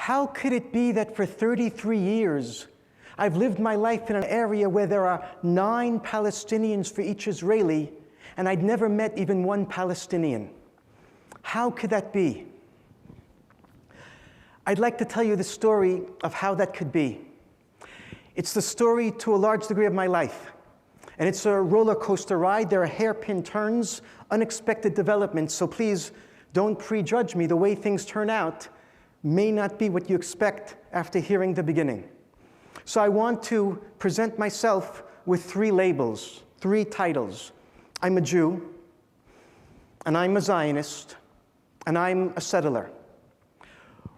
How could it be that for 33 years, I've lived my life in an area where there are 9 Palestinians for each Israeli, and I'd never met even one Palestinian? How could that be? I'd like to tell you the story of how that could be. It's the story to a large degree of my life. And it's a roller coaster ride. There are hairpin turns, unexpected developments, so please don't prejudge me. The way things turn out may not be what you expect after hearing the beginning. So I want to present myself with 3 labels, 3 titles. I'm a Jew, and I'm a Zionist, and I'm a settler.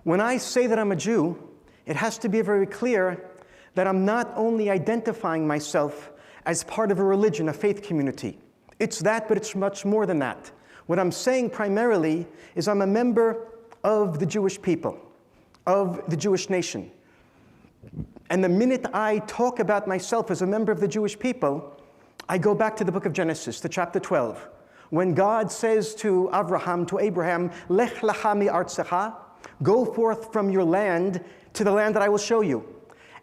When I say that I'm a Jew, it has to be very clear that I'm not only identifying myself as part of a religion, a faith community. It's that, but it's much more than that. What I'm saying primarily is I'm a member of the Jewish people, of the Jewish nation. And the minute I talk about myself as a member of the Jewish people, I go back to the book of Genesis, to chapter 12, when God says to Abraham, Lech lecha mi'artzecha, go forth from your land to the land that I will show you.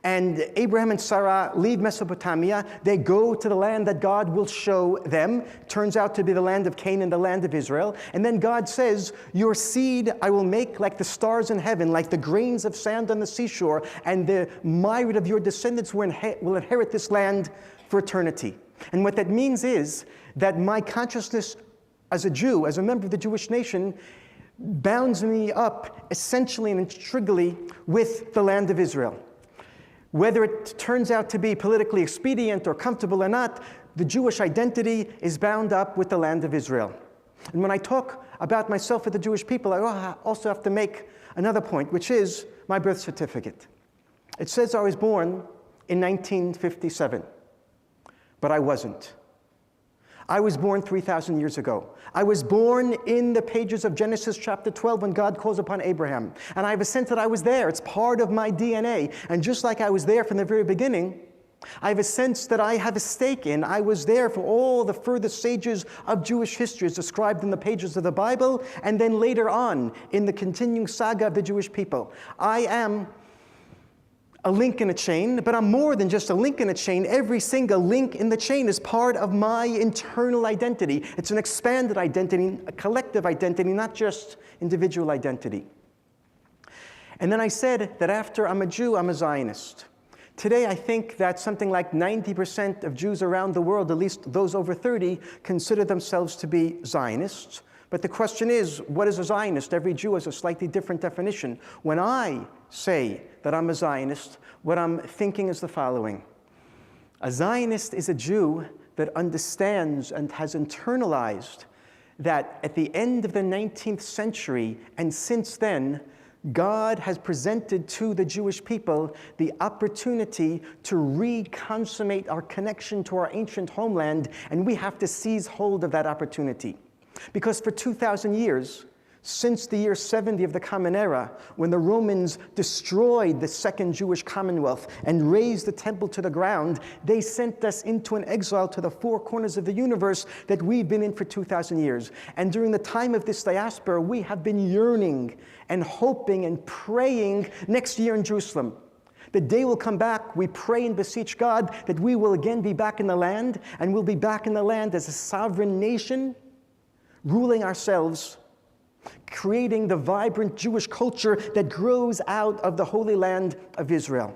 And Abraham and Sarah leave Mesopotamia. They go to the land that God will show them. Turns out to be the land of Canaan, the land of Israel. And then God says, your seed I will make like the stars in heaven, like the grains of sand on the seashore, and the myriad of your descendants will inherit this land for eternity. And what that means is that my consciousness as a Jew, as a member of the Jewish nation, bounds me up essentially and intricately with the land of Israel. Whether it turns out to be politically expedient or comfortable or not, the Jewish identity is bound up with the land of Israel. And when I talk about myself with the Jewish people, I also have to make another point, which is my birth certificate. It says I was born in 1957, but I wasn't. I was born 3,000 years ago. I was born in the pages of Genesis chapter 12 when God calls upon Abraham. And I have a sense that I was there. It's part of my DNA. And just like I was there from the very beginning, I have a sense that I have a stake in. I was there for all the further stages of Jewish history as described in the pages of the Bible, and then later on in the continuing saga of the Jewish people. I am a link in a chain, but I'm more than just a link in a chain. Every single link in the chain is part of my internal identity. It's an expanded identity, a collective identity, not just individual identity. And then I said that after I'm a Jew, I'm a Zionist. Today, I think that something like 90% of Jews around the world, at least those over 30, consider themselves to be Zionists. But the question is, what is a Zionist? Every Jew has a slightly different definition. When I say that I'm a Zionist, what I'm thinking is the following. A Zionist is a Jew that understands and has internalized that at the end of the 19th century and since then, God has presented to the Jewish people the opportunity to reconsummate our connection to our ancient homeland, and we have to seize hold of that opportunity. Because for 2,000 years, since the year 70 of the Common Era, when the Romans destroyed the Second Jewish Commonwealth and razed the temple to the ground, they sent us into an exile to the 4 corners of the universe that we've been in for 2,000 years. And during the time of this diaspora, we have been yearning and hoping and praying next year in Jerusalem. The day will come back, we pray and beseech God that we will again be back in the land, and we'll be back in the land as a sovereign nation, ruling ourselves, creating the vibrant Jewish culture that grows out of the Holy Land of Israel.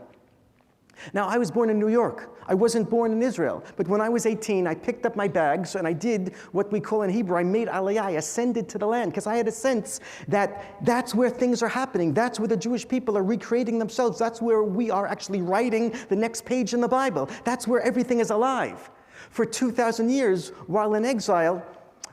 Now, I was born in New York. I wasn't born in Israel. But when I was 18, I picked up my bags and I did what we call in Hebrew, I made aliyah, I ascended to the land, because I had a sense that that's where things are happening. That's where the Jewish people are recreating themselves. That's where we are actually writing the next page in the Bible. That's where everything is alive. For 2,000 years, while in exile,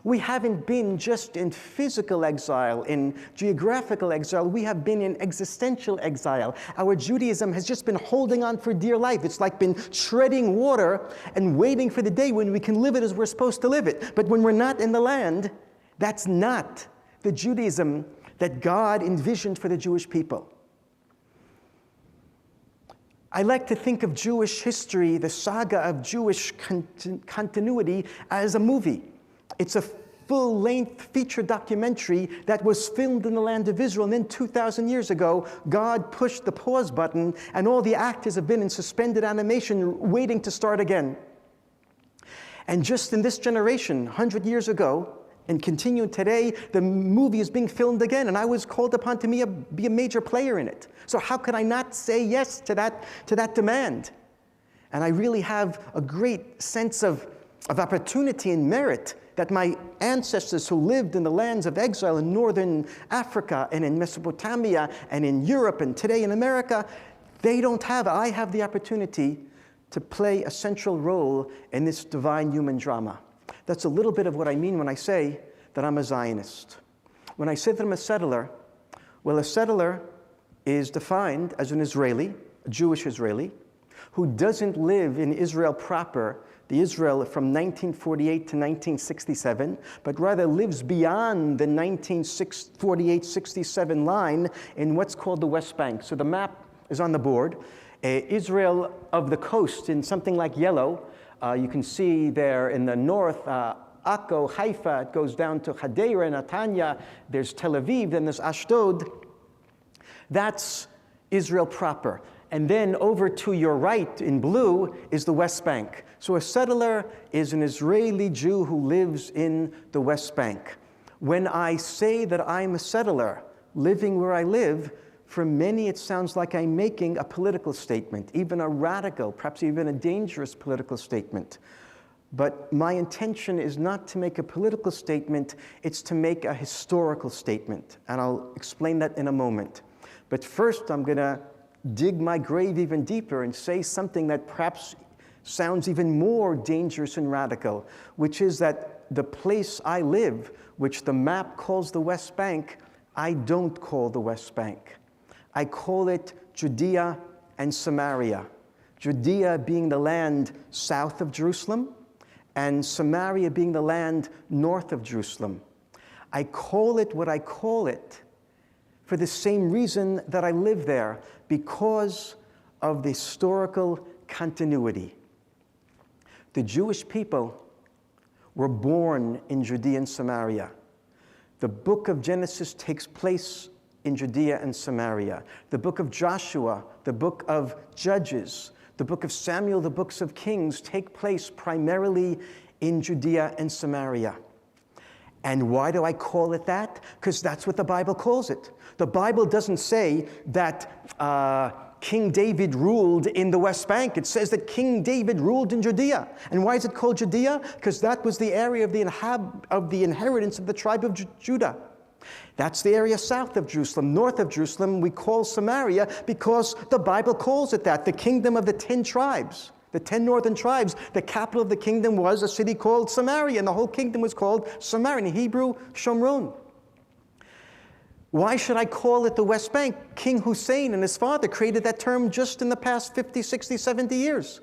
we haven't been just in physical exile, in geographical exile. We have been in existential exile. Our Judaism has just been holding on for dear life. It's like been treading water and waiting for the day when we can live it as we're supposed to live it. But when we're not in the land, that's not the Judaism that God envisioned for the Jewish people. I like to think of Jewish history, the saga of Jewish continuity, as a movie. It's a full-length feature documentary that was filmed in the land of Israel. And then 2,000 years ago, God pushed the pause button, and all the actors have been in suspended animation waiting to start again. And just in this generation, 100 years ago, and continuing today, the movie is being filmed again, and I was called upon to be a major player in it. So how could I not say yes to that demand? And I really have a great sense of opportunity and merit that my ancestors who lived in the lands of exile in northern Africa and in Mesopotamia and in Europe and today in America, they don't have. I have the opportunity to play a central role in this divine human drama. That's a little bit of what I mean when I say that I'm a Zionist. When I say that I'm a settler, well, a settler is defined as an Israeli, a Jewish Israeli, who doesn't live in Israel proper, the Israel from 1948 to 1967, but rather lives beyond the 1948-67 line in what's called the West Bank. So the map is on the board. Israel of the coast in something like yellow. You can see there in the north, Akko, Haifa, it goes down to Hadera, Netanya, there's Tel Aviv, then there's Ashdod. That's Israel proper. And then over to your right in blue is the West Bank. So a settler is an Israeli Jew who lives in the West Bank. When I say that I'm a settler living where I live, for many it sounds like I'm making a political statement, even a radical, perhaps even a dangerous political statement. But my intention is not to make a political statement, it's to make a historical statement. And I'll explain that in a moment. But first I'm going to dig my grave even deeper and say something that perhaps sounds even more dangerous and radical, which is that the place I live, which the map calls the West Bank, I don't call the West Bank. I call it Judea and Samaria. Judea being the land south of Jerusalem, and Samaria being the land north of Jerusalem. I call it what I call it for the same reason that I live there, because of the historical continuity. The Jewish people were born in Judea and Samaria. The book of Genesis takes place in Judea and Samaria. The book of Joshua, the book of Judges, the book of Samuel, the books of Kings take place primarily in Judea and Samaria. And why do I call it that? Because that's what the Bible calls it. The Bible doesn't say that King David ruled in the West Bank. It says that King David ruled in Judea. And why is it called Judea? Because that was the area of the inheritance of the tribe of Judah. That's the area south of Jerusalem. North of Jerusalem, we call Samaria because the Bible calls it that, the kingdom of the 10 tribes. The 10 northern tribes, the capital of the kingdom was a city called Samaria, and the whole kingdom was called Samaria, in Hebrew, Shomron. Why should I call it the West Bank? King Hussein and his father created that term just in the past 50, 60, 70 years.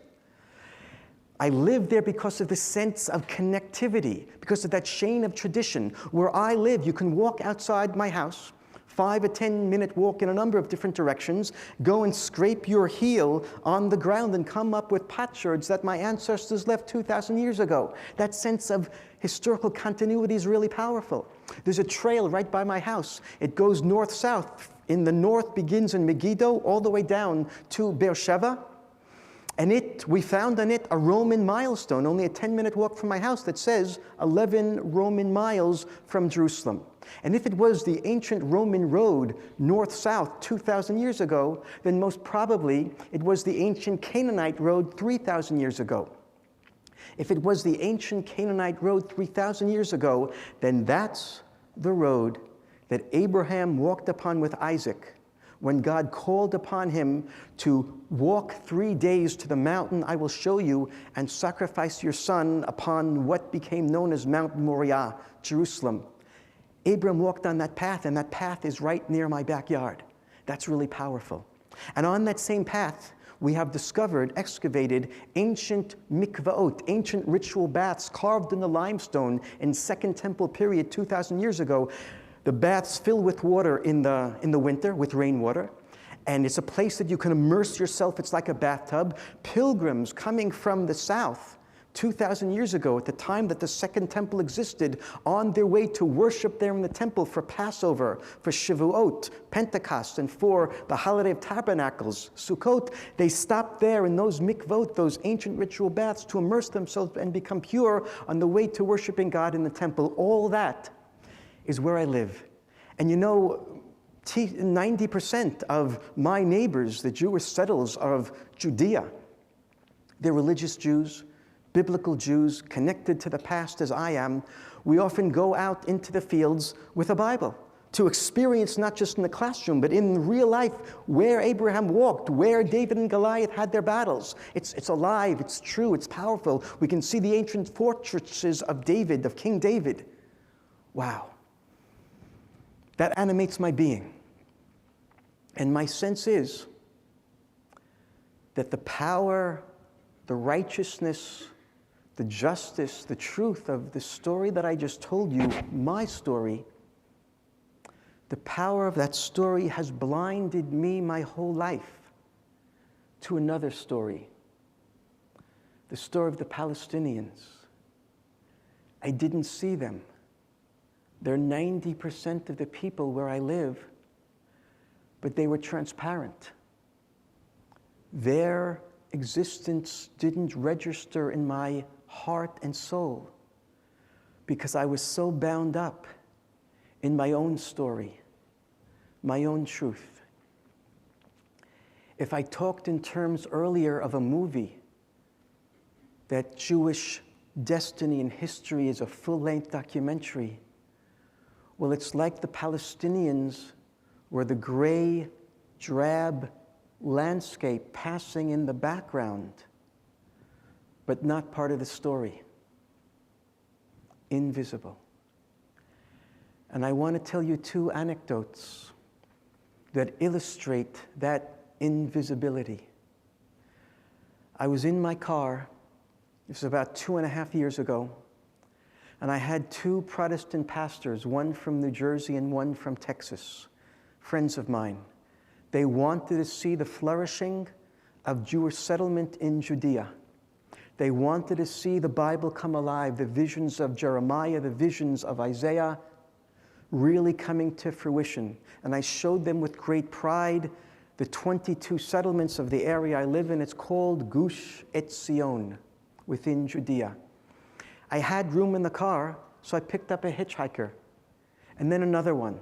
I live there because of the sense of connectivity, because of that chain of tradition. Where I live, you can walk outside my house, 5 or 10 minute walk in a number of different directions, go and scrape your heel on the ground and come up with potsherds that my ancestors left 2,000 years ago. That sense of historical continuity is really powerful. There's a trail right by my house. It goes north-south. In the north begins in Megiddo all the way down to Beersheba. And we found on it a Roman milestone, only a 10-minute walk from my house, that says 11 Roman miles from Jerusalem. And if it was the ancient Roman road north-south 2,000 years ago, then most probably it was the ancient Canaanite road 3,000 years ago. If it was the ancient Canaanite road 3,000 years ago, then that's the road that Abraham walked upon with Isaac when God called upon him to walk 3 days to the mountain I will show you and sacrifice your son upon what became known as Mount Moriah, Jerusalem. Abram walked on that path, and that path is right near my backyard. That's really powerful. And on that same path, we have discovered, excavated, ancient mikvaot, ancient ritual baths carved in the limestone in Second Temple period 2,000 years ago. The baths fill with water in the winter, with rainwater. And it's a place that you can immerse yourself. It's like a bathtub. Pilgrims coming from the south 2,000 years ago, at the time that the Second Temple existed, on their way to worship there in the temple for Passover, for Shavuot, Pentecost, and for the Holiday of Tabernacles, Sukkot, they stopped there in those mikvot, those ancient ritual baths, to immerse themselves and become pure on the way to worshiping God in the temple. All that is where I live. And you know, 90% of my neighbors, the Jewish settlers of Judea, they're religious Jews, biblical Jews, connected to the past as I am. We often go out into the fields with a Bible to experience, not just in the classroom, but in real life, where Abraham walked, where David and Goliath had their battles. It's alive, it's true, it's powerful. We can see the ancient fortresses of David, of King David. Wow. That animates my being. And my sense is that the power, the righteousness, the justice, the truth of the story that I just told you, my story, the power of that story has blinded me my whole life to another story, the story of the Palestinians. I didn't see them. They're 90% of the people where I live, but they were transparent. Their existence didn't register in my heart and soul because I was so bound up in my own story, my own truth. If I talked in terms earlier of a movie, that Jewish destiny and history is a full-length documentary, well, it's like the Palestinians were the gray, drab landscape passing in the background, but not part of the story. Invisible. And I want to tell you two anecdotes that illustrate that invisibility. I was in my car, this was about 2.5 years ago, and I had two Protestant pastors, one from New Jersey and one from Texas, friends of mine. They wanted to see the flourishing of Jewish settlement in Judea. They wanted to see the Bible come alive, the visions of Jeremiah, the visions of Isaiah, really coming to fruition. And I showed them with great pride the 22 settlements of the area I live in. It's called Gush Etzion, within Judea. I had room in the car, so I picked up a hitchhiker, and then another one.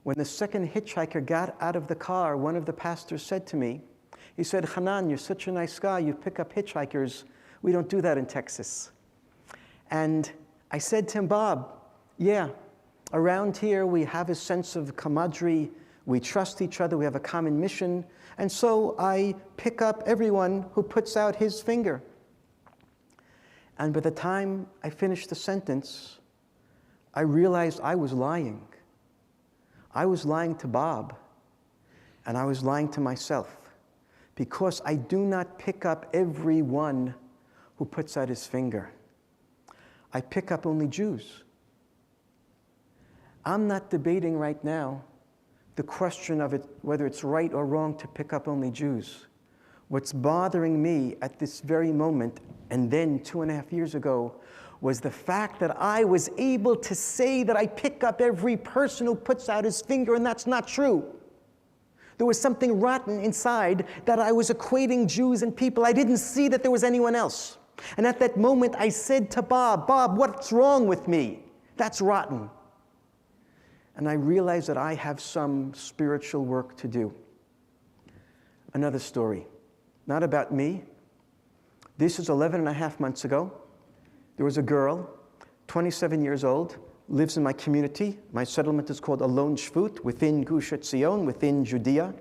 When the second hitchhiker got out of the car, one of the pastors said to me, he said, "Hanan, you're such a nice guy, you pick up hitchhikers. We don't do that in Texas." And I said to him, "Bob, yeah, around here we have a sense of camaraderie, we trust each other, we have a common mission, and so I pick up everyone who puts out his finger." And by the time I finished the sentence, I realized I was lying. I was lying to Bob, and I was lying to myself, because I do not pick up everyone who puts out his finger. I pick up only Jews. I'm not debating right now the question of it, whether it's right or wrong to pick up only Jews. What's bothering me at this very moment, and then 2.5 years ago, was the fact that I was able to say that I pick up every person who puts out his finger, and that's not true. There was something rotten inside that I was equating Jews and people. I didn't see that there was anyone else. And at that moment, I said to Bob, "Bob, what's wrong with me? That's rotten." And I realized that I have some spiritual work to do. Another story, not about me. This is 11.5 months ago. There was a girl, 27 years old, lives in my community. My settlement is called Alon Shvut, within Gush Etzion, within Judea.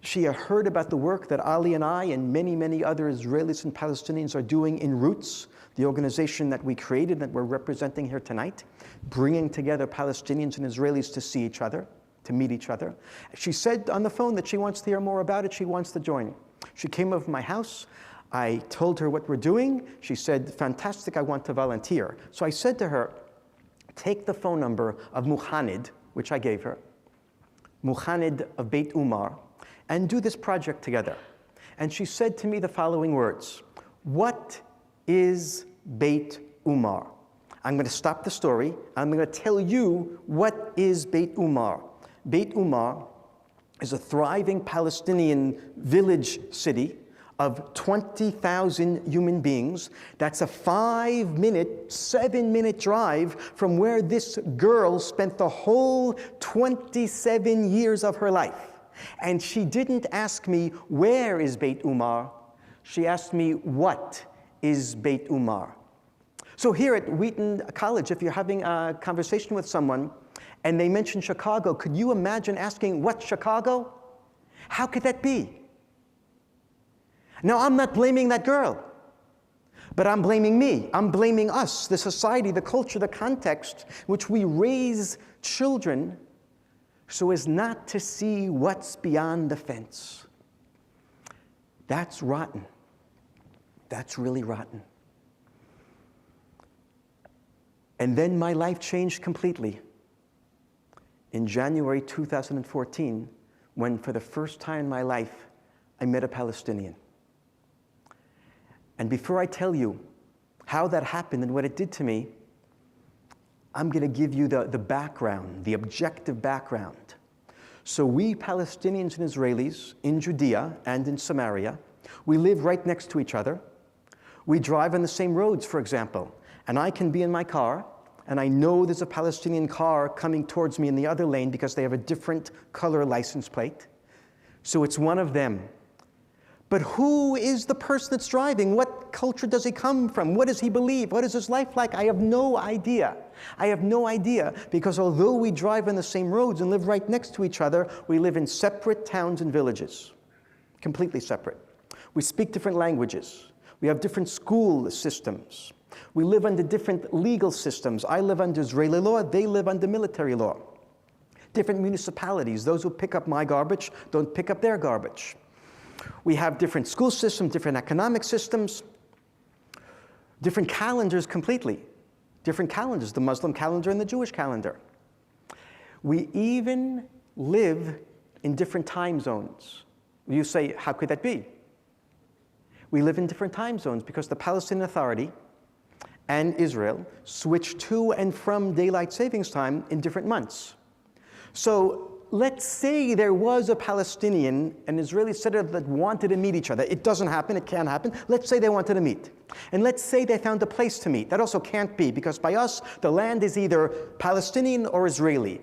She had heard about the work that Ali and I and many, many other Israelis and Palestinians are doing in Roots, the organization that we created that we're representing here tonight, bringing together Palestinians and Israelis to see each other, to meet each other. She said on the phone that she wants to hear more about it. She wants to join. She came over to my house. I told her what we're doing. She said, "Fantastic, I want to volunteer." So I said to her, "Take the phone number of Muhanid," which I gave her, Muhanid of Beit Umar, and do this project together. And she said to me the following words, "What is Beit Umar? I'm going to stop the story. I'm going to tell you what is Beit Umar. Beit Umar is a thriving Palestinian village city of 20,000 human beings. That's a 5-minute, 7-minute drive from where this girl spent the whole 27 years of her life. And she didn't ask me, where is Beit Umar? She asked me, what is Beit Umar? So here at Wheaton College, if you're having a conversation with someone and they mention Chicago, could you imagine asking, what's Chicago? How could that be? Now, I'm not blaming that girl, but I'm blaming me. I'm blaming us, the society, the culture, the context in which we raise children so as not to see what's beyond the fence. That's rotten. That's really rotten. And then my life changed completely in January 2014, when for the first time in my life, I met a Palestinian. And before I tell you how that happened and what it did to me, I'm going to give you the background, the objective background. So we Palestinians and Israelis in Judea and in Samaria, we live right next to each other. We drive on the same roads, for example, and I can be in my car, and I know there's a Palestinian car coming towards me in the other lane because they have a different color license plate. So it's one of them. But who is the person that's driving? What culture does he come from? What does he believe? What is his life like? I have no idea. I have no idea, because although we drive on the same roads and live right next to each other, we live in separate towns and villages, completely separate. We speak different languages. We have different school systems. We live under different legal systems. I live under Israeli law, they live under military law. Different municipalities, those who pick up my garbage don't pick up their garbage. We have different school systems, different economic systems, different calendars completely. Different calendars, the Muslim calendar and the Jewish calendar. We even live in different time zones. You say, how could that be? We live in different time zones because the Palestinian Authority and Israel switch to and from daylight savings time in different months. So let's say there was a Palestinian and Israeli settler that wanted to meet each other. It doesn't happen, it can't happen. Let's say they wanted to meet. And let's say they found a place to meet. That also can't be, because by us, the land is either Palestinian or Israeli.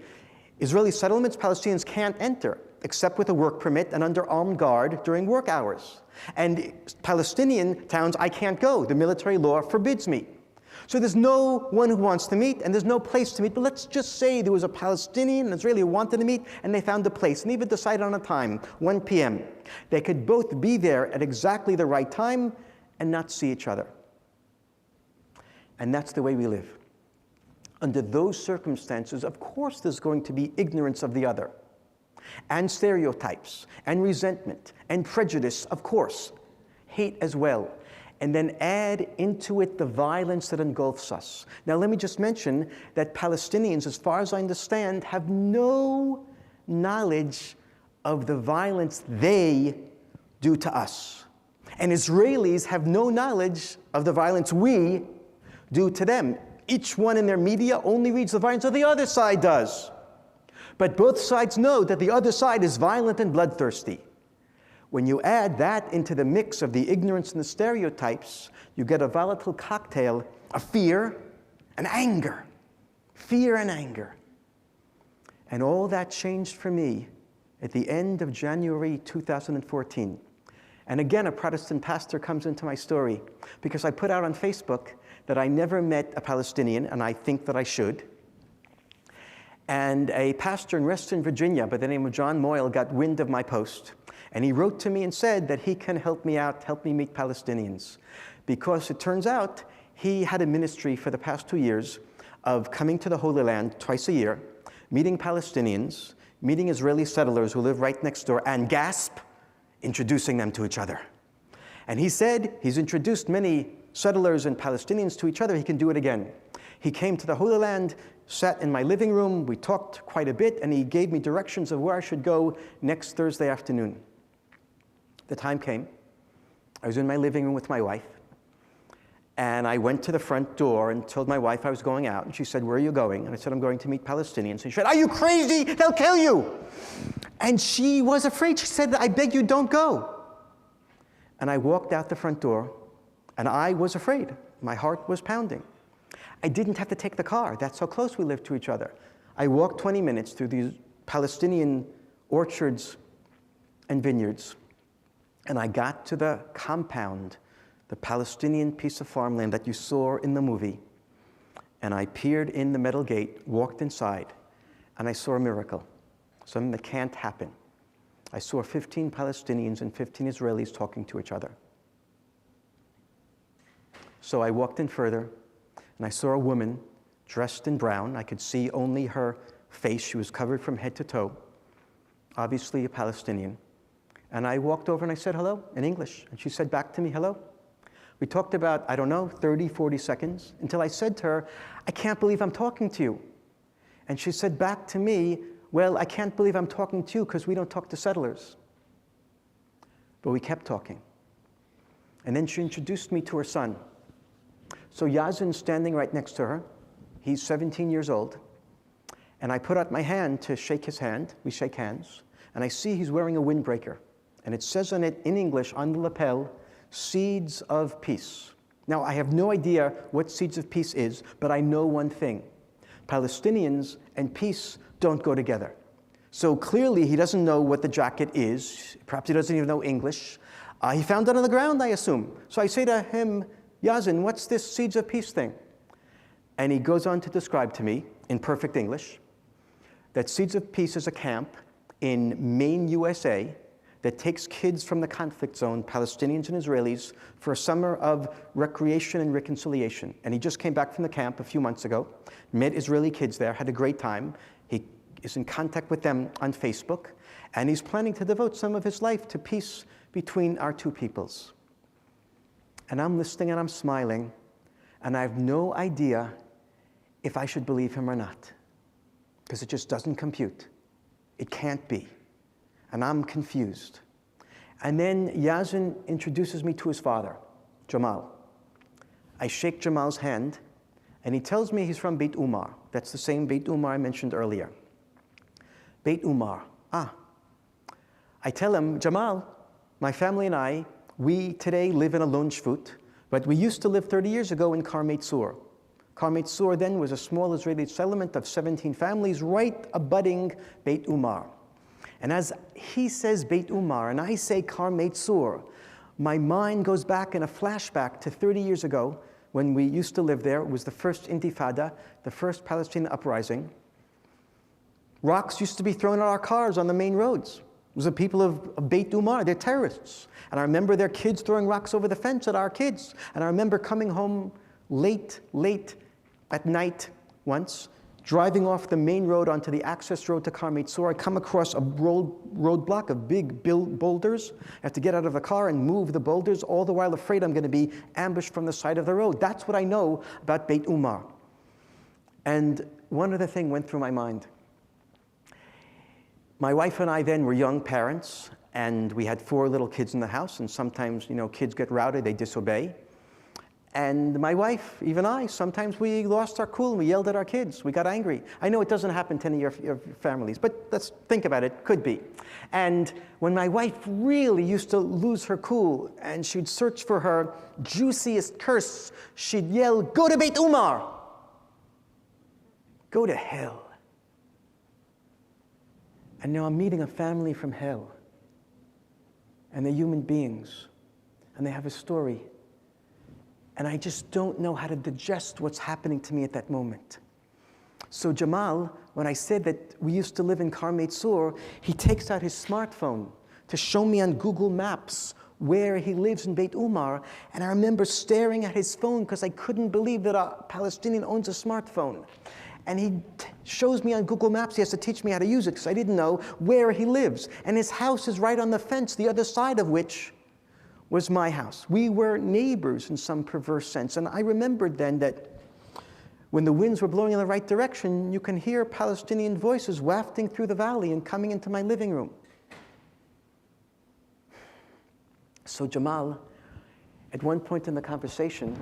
Israeli settlements, Palestinians can't enter, except with a work permit and under armed guard during work hours. And Palestinian towns, I can't go. The military law forbids me. So there's no one who wants to meet, and there's no place to meet. But let's just say there was a Palestinian and Israeli who wanted to meet, and they found a place, and even decided on a time, 1 p.m. They could both be there at exactly the right time and not see each other. And that's the way we live. Under those circumstances, of course, there's going to be ignorance of the other, and stereotypes, and resentment, and prejudice, of course, hate as well. And then add into it the violence that engulfs us. Now, let me just mention that Palestinians, as far as I understand, have no knowledge of the violence they do to us. And Israelis have no knowledge of the violence we do to them. Each one in their media only reads the violence that the other side does. But both sides know that the other side is violent and bloodthirsty. When you add that into the mix of the ignorance and the stereotypes, you get a volatile cocktail of fear and anger. Fear and anger. And all that changed for me at the end of January 2014. And again, a Protestant pastor comes into my story because I put out on Facebook that I never met a Palestinian, and I think that I should. And a pastor in Western Virginia by the name of John Moyle got wind of my post. And he wrote to me and said that he can help me out, help me meet Palestinians. Because it turns out he had a ministry for the past 2 years of coming to the Holy Land twice a year, meeting Palestinians, meeting Israeli settlers who live right next door, and gasp, introducing them to each other. And he said he's introduced many settlers and Palestinians to each other. He can do it again. He came to the Holy Land, sat in my living room, we talked quite a bit, and he gave me directions of where I should go next Thursday afternoon. The time came. I was in my living room with my wife, And I went to the front door and told my wife I was going out. And she said, "Where are you going?" And I said, "I'm going to meet Palestinians." And she said, "Are you crazy? They'll kill you." And she was afraid. She said, "I beg you, don't go." And I walked out the front door, and I was afraid. My heart was pounding. I didn't have to take the car. That's how close we lived to each other. I walked 20 minutes through these Palestinian orchards and vineyards, and I got to the compound, the Palestinian piece of farmland that you saw in the movie. And I peered in the metal gate, walked inside, and I saw a miracle, something that can't happen. I saw 15 Palestinians and 15 Israelis talking to each other. So I walked in further, and I saw a woman dressed in brown. I could see only her face. She was covered from head to toe, obviously a Palestinian. And I walked over and I said hello in English, and she said back to me, hello. We talked about, 30, 40 seconds, until I said to her, "I can't believe I'm talking to you." And she said back to me, "Well, I can't believe I'm talking to you because we don't talk to settlers." But we kept talking. And then she introduced me to her son. So Yazin's standing right next to her. He's 17 years old. And I put out my hand to shake his hand. We shake hands. And I see he's wearing a windbreaker. And it says on it in English, on the lapel, "Seeds of Peace." Now, I have no idea what Seeds of Peace is, but I know one thing. Palestinians and peace don't go together. So clearly, he doesn't know what the jacket is. Perhaps he doesn't even know English. He found it on the ground, I assume. So I say to him, "Yazin, what's this Seeds of Peace thing?" And he goes on to describe to me, in perfect English, that Seeds of Peace is a camp in Maine, USA, that takes kids from the conflict zone, Palestinians and Israelis, for a summer of recreation and reconciliation. And he just came back from the camp a few months ago, met Israeli kids there, had a great time. He is in contact with them on Facebook, and he's planning to devote some of his life to peace between our two peoples. And I'm listening and I'm smiling, and I have no idea if I should believe him or not, because it just doesn't compute. It can't be. And I'm confused. And then Yazin introduces me to his father, Jamal. I shake Jamal's hand, and he tells me he's from Beit Umar. That's the same Beit Umar I mentioned earlier. Beit Umar. I tell him, "Jamal, my family and I, we today live in a lone shvut, but we used to live 30 years ago in Karmei Tzur. Karmei Tzur then was a small Israeli settlement of 17 families right abutting Beit Umar." And as he says Beit Umar and I say Karmei Tzur, my mind goes back in a flashback to 30 years ago when we used to live there. It was the first Intifada, the first Palestinian uprising. Rocks used to be thrown at our cars on the main roads. It was the people of Beit Umar, they're terrorists. And I remember their kids throwing rocks over the fence at our kids. And I remember coming home late at night once, driving off the main road onto the access road to Karmei Tzur. I come across a roadblock of big boulders. I have to get out of the car and move the boulders, all the while afraid I'm going to be ambushed from the side of the road. That's what I know about Beit Umar. And one other thing went through my mind. My wife and I then were young parents, and we had 4 little kids in the house, and sometimes, kids get rowdy, they disobey. And my wife, even I, sometimes we lost our cool and we yelled at our kids. We got angry. I know it doesn't happen to any of your families, but let's think about it. Could be. And when my wife really used to lose her cool and she'd search for her juiciest curse, she'd yell, "Go to Beit Umar! Go to hell." And now I'm meeting a family from hell. And they're human beings. And they have a story. And I just don't know how to digest what's happening to me at that moment. So Jamal, when I said that we used to live in Karmei Tzur, he takes out his smartphone to show me on Google Maps where he lives in Beit Umar. And I remember staring at his phone because I couldn't believe that a Palestinian owns a smartphone. And he shows me on Google Maps, he has to teach me how to use it because I didn't know where he lives. And his house is right on the fence, the other side of which was my house. We were neighbors in some perverse sense. And I remembered then that when the winds were blowing in the right direction, you can hear Palestinian voices wafting through the valley and coming into my living room. So Jamal, at one point in the conversation,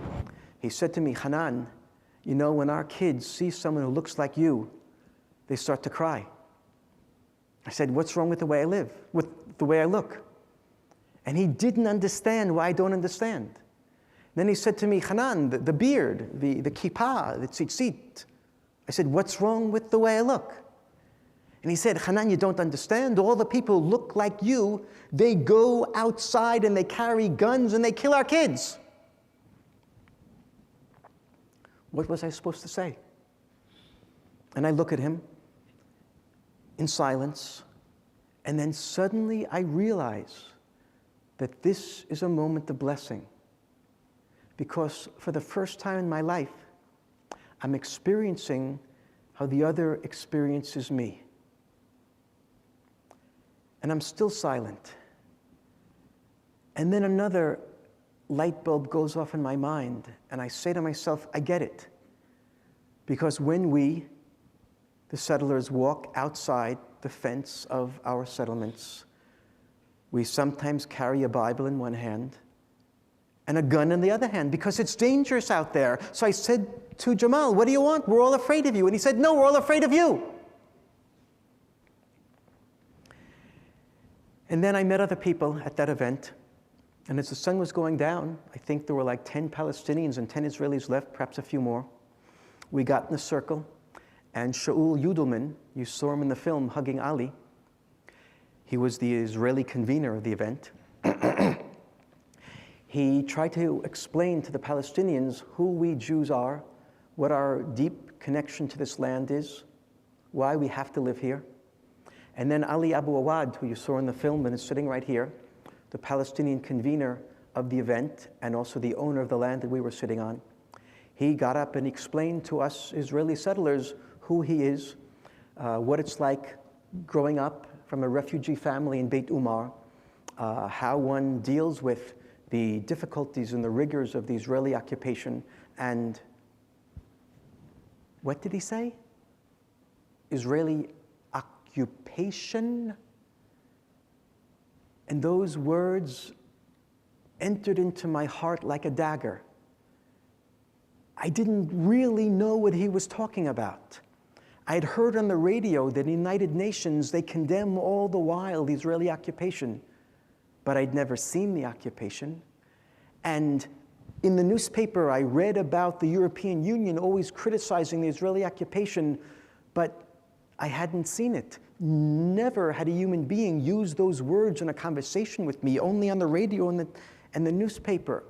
He said to me, Hanan, you know, when our kids see someone who looks like you, they start to cry. I said, what's wrong with the way I live, with the way I look? And he didn't understand why I don't understand. Then he said to me, Hanan, the beard, the kippah, the tzitzit. I said, what's wrong with the way I look? And he said, Hanan, you don't understand. All the people who look like you, they go outside and they carry guns and they kill our kids. What was I supposed to say? And I look at him in silence, and then suddenly I realize that this is a moment of blessing, because for the first time in my life, I'm experiencing how the other experiences me. And I'm still silent. And then another light bulb goes off in my mind, and I say to myself, I get it. Because when we, the settlers, walk outside the fence of our settlements, we sometimes carry a Bible in one hand and a gun in the other hand, because it's dangerous out there. So I said to Jamal, what do you want? We're all afraid of you. And he said, no, we're all afraid of you. And then I met other people at that event. And as the sun was going down, I think there were like 10 Palestinians and 10 Israelis left, perhaps a few more. We got in a circle, and Shaul Yudelman, you saw him in the film, hugging Ali. He was the Israeli convener of the event. He tried to explain to the Palestinians who we Jews are, what our deep connection to this land is, why we have to live here. And then Ali Abu Awwad, who you saw in the film and is sitting right here, the Palestinian convener of the event and also the owner of the land that we were sitting on, he got up and explained to us Israeli settlers who he is, what it's like growing up from a refugee family in Beit Umar, how one deals with the difficulties and the rigors of the Israeli occupation. And what did he say? Israeli occupation? And those words entered into my heart like a dagger. I didn't really know what he was talking about. I had heard on the radio that in the United Nations, they condemn all the while the Israeli occupation, but I'd never seen the occupation. And in the newspaper, I read about the European Union always criticizing the Israeli occupation, but I hadn't seen it. Never had a human being use those words in a conversation with me, only on the radio and the newspaper.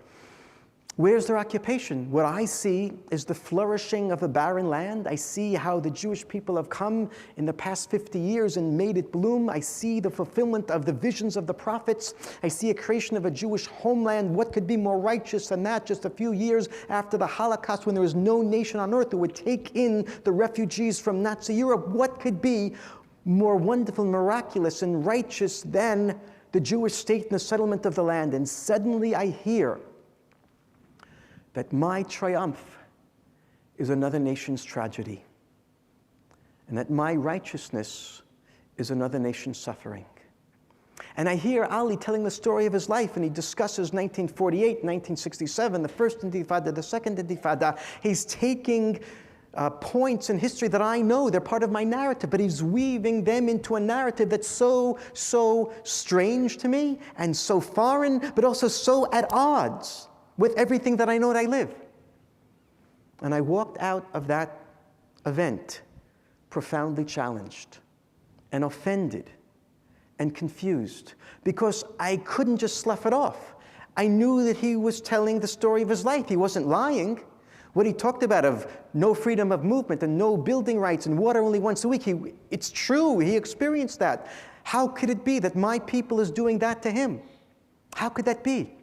Where's their occupation? What I see is the flourishing of a barren land. I see how the Jewish people have come in the past 50 years and made it bloom. I see the fulfillment of the visions of the prophets. I see a creation of a Jewish homeland. What could be more righteous than that? Just a few years after the Holocaust, when there was no nation on earth that would take in the refugees from Nazi Europe, what could be more wonderful, miraculous, and righteous than the Jewish state and the settlement of the land? And suddenly I hear that my triumph is another nation's tragedy, and that my righteousness is another nation's suffering. And I hear Ali telling the story of his life, and he discusses 1948, 1967, the first Intifada, the second Intifada. He's taking points in history that I know, they're part of my narrative, but he's weaving them into a narrative that's so strange to me, and so foreign, but also so at odds with everything that I know that I live. And I walked out of that event profoundly challenged and offended and confused, because I couldn't just slough it off. I knew that he was telling the story of his life. He wasn't lying. What he talked about of no freedom of movement and no building rights and water only once a week, it's true, he experienced that. How could it be that my people is doing that to him? How could that be?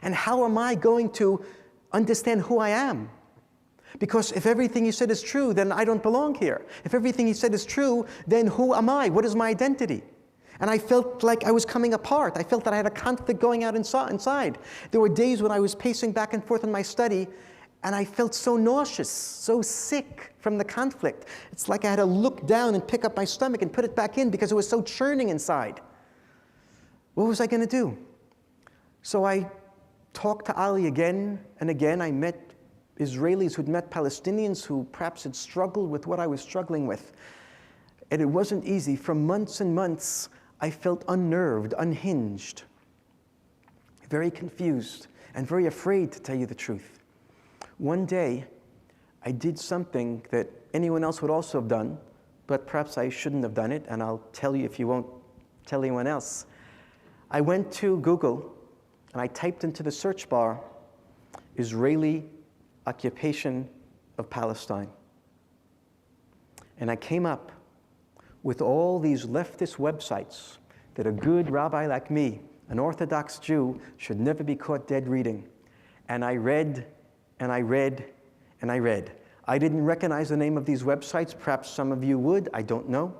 And how am I going to understand who I am? Because if everything he said is true, then I don't belong here. If everything he said is true, then who am I? What is my identity? And I felt like I was coming apart. I felt that I had a conflict going out inside. There were days when I was pacing back and forth in my study, and I felt so nauseous, so sick from the conflict. It's like I had to look down and pick up my stomach and put it back in because it was so churning inside. What was I going to do? So I talked to Ali again and again. I met Israelis who'd met Palestinians who perhaps had struggled with what I was struggling with. And it wasn't easy. For months and months, I felt unnerved, unhinged, very confused, and very afraid, to tell you the truth. One day, I did something that anyone else would also have done, but perhaps I shouldn't have done it, and I'll tell you if you won't tell anyone else. I went to Google, and I typed into the search bar, Israeli occupation of Palestine. And I came up with all these leftist websites that a good rabbi like me, an Orthodox Jew, should never be caught dead reading. And I read, and I read, and I read. I didn't recognize the name of these websites. Perhaps some of you would. I don't know.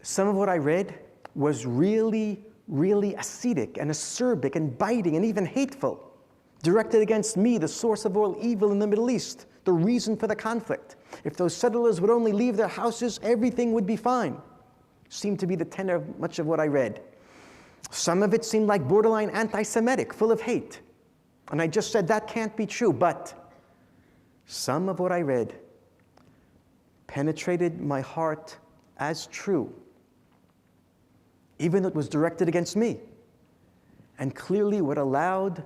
Some of what I read was really, really acidic and acerbic and biting and even hateful, directed against me, the source of all evil in the Middle East, the reason for the conflict. If those settlers would only leave their houses, everything would be fine. Seemed to be the tenor of much of what I read. Some of it seemed like borderline anti-Semitic, full of hate. And I just said, that can't be true. But some of what I read penetrated my heart as true, even though it was directed against me. And clearly what allowed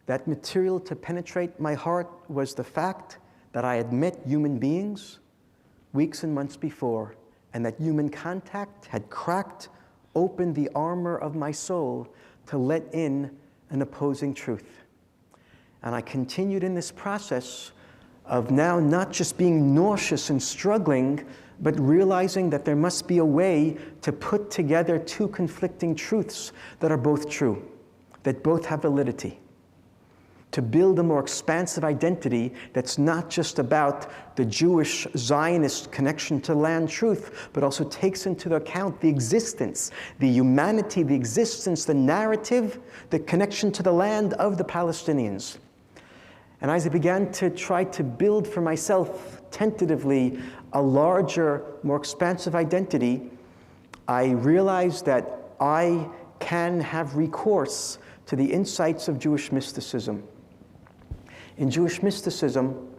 that material to penetrate my heart was the fact that I had met human beings weeks and months before, and that human contact had cracked open the armor of my soul to let in an opposing truth. And I continued in this process of now not just being nauseous and struggling, but realizing that there must be a way to put together two conflicting truths that are both true, that both have validity. To build a more expansive identity that's not just about the Jewish Zionist connection to land truth, but also takes into account the existence, the humanity, the existence, the narrative, the connection to the land of the Palestinians. And as I began to try to build for myself, tentatively, a larger, more expansive identity, I realized that I can have recourse to the insights of Jewish mysticism. In Jewish mysticism,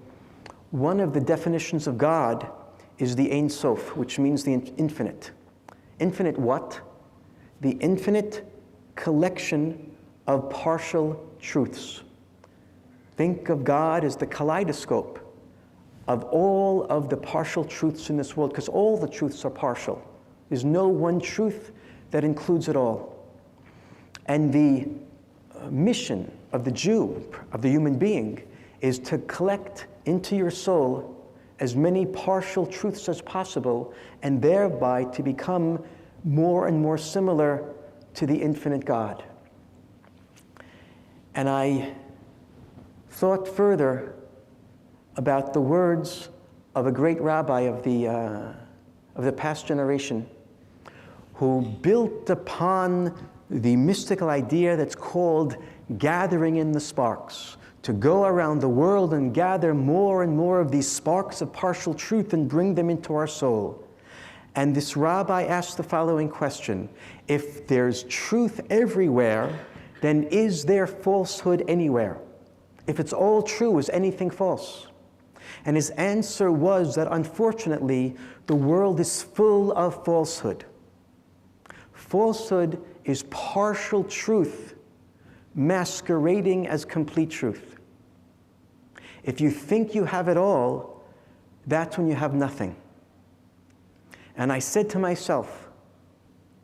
one of the definitions of God is the Ein Sof, which means the infinite. Infinite what? The infinite collection of partial truths. Think of God as the kaleidoscope of all of the partial truths in this world, because all the truths are partial. There's no one truth that includes it all. And the mission of the Jew, of the human being, is to collect into your soul as many partial truths as possible, and thereby to become more and more similar to the infinite God. And I thought further about the words of a great rabbi of the past generation, who built upon the mystical idea that's called gathering in the sparks, to go around the world and gather more and more of these sparks of partial truth and bring them into our soul. And this rabbi asked the following question: if there's truth everywhere, then is there falsehood anywhere? If it's all true, is anything false? And his answer was that unfortunately, the world is full of falsehood. Falsehood is partial truth masquerading as complete truth. If you think you have it all, that's when you have nothing. And I said to myself,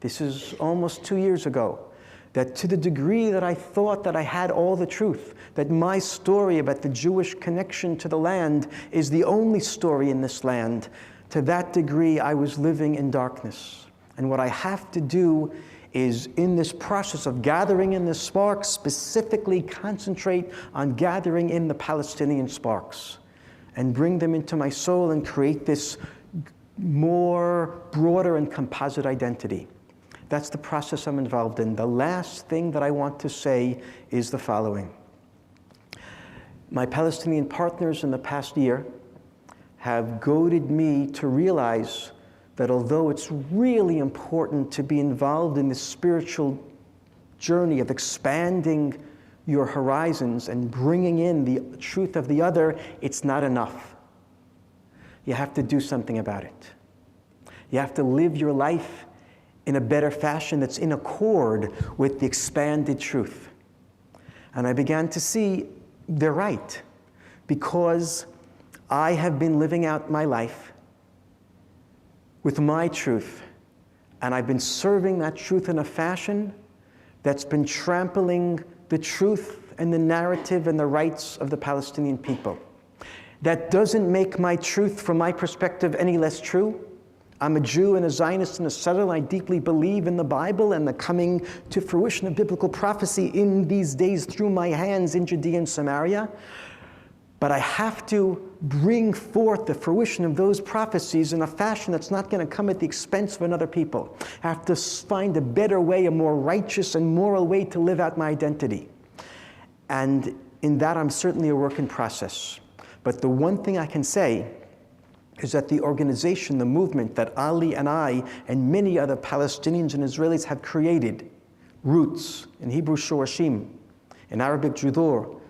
this is almost 2 years ago, that to the degree that I thought that I had all the truth, that my story about the Jewish connection to the land is the only story in this land, to that degree I was living in darkness. And what I have to do is, in this process of gathering in the sparks, specifically concentrate on gathering in the Palestinian sparks and bring them into my soul and create this more broader and composite identity. That's the process I'm involved in. The last thing that I want to say is the following. My Palestinian partners in the past year have goaded me to realize that although it's really important to be involved in this spiritual journey of expanding your horizons and bringing in the truth of the other, it's not enough. You have to do something about it. You have to live your life in a better fashion that's in accord with the expanded truth. And I began to see they're right, because I have been living out my life with my truth, and I've been serving that truth in a fashion that's been trampling the truth and the narrative and the rights of the Palestinian people. That doesn't make my truth, from my perspective, any less true. I'm a Jew and a Zionist and a settler. I deeply believe in the Bible and the coming to fruition of biblical prophecy in these days through my hands in Judea and Samaria. But I have to bring forth the fruition of those prophecies in a fashion that's not going to come at the expense of another people. I have to find a better way, a more righteous and moral way to live out my identity. And in that, I'm certainly a work in process. But the one thing I can say is that the organization, the movement that Ali and I and many other Palestinians and Israelis have created, Roots, in Hebrew Shorashim, in Arabic Judur,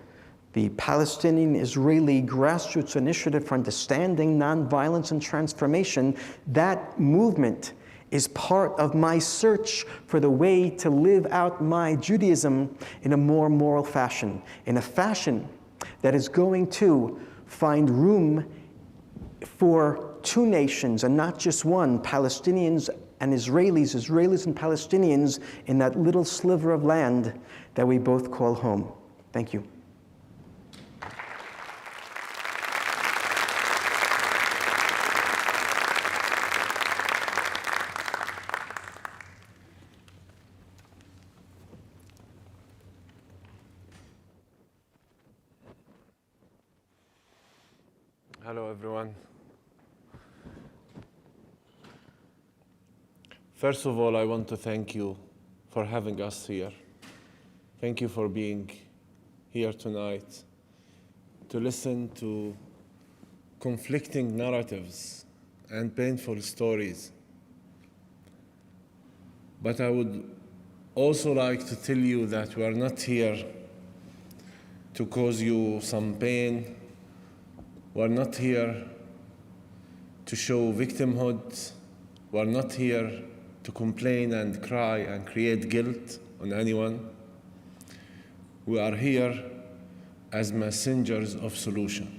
the Palestinian-Israeli Grassroots Initiative for Understanding, Nonviolence, and Transformation, that movement is part of my search for the way to live out my Judaism in a more moral fashion, in a fashion that is going to find room for two nations and not just one, Palestinians and Israelis, Israelis and Palestinians, in that little sliver of land that we both call home. Thank you. Hello, everyone. First of all, I want to thank you for having us here. Thank you for being here tonight to listen to conflicting narratives and painful stories. But I would also like to tell you that we are not here to cause you some pain. We're not here to show victimhood. We're not here to complain and cry and create guilt on anyone. We are here as messengers of solution.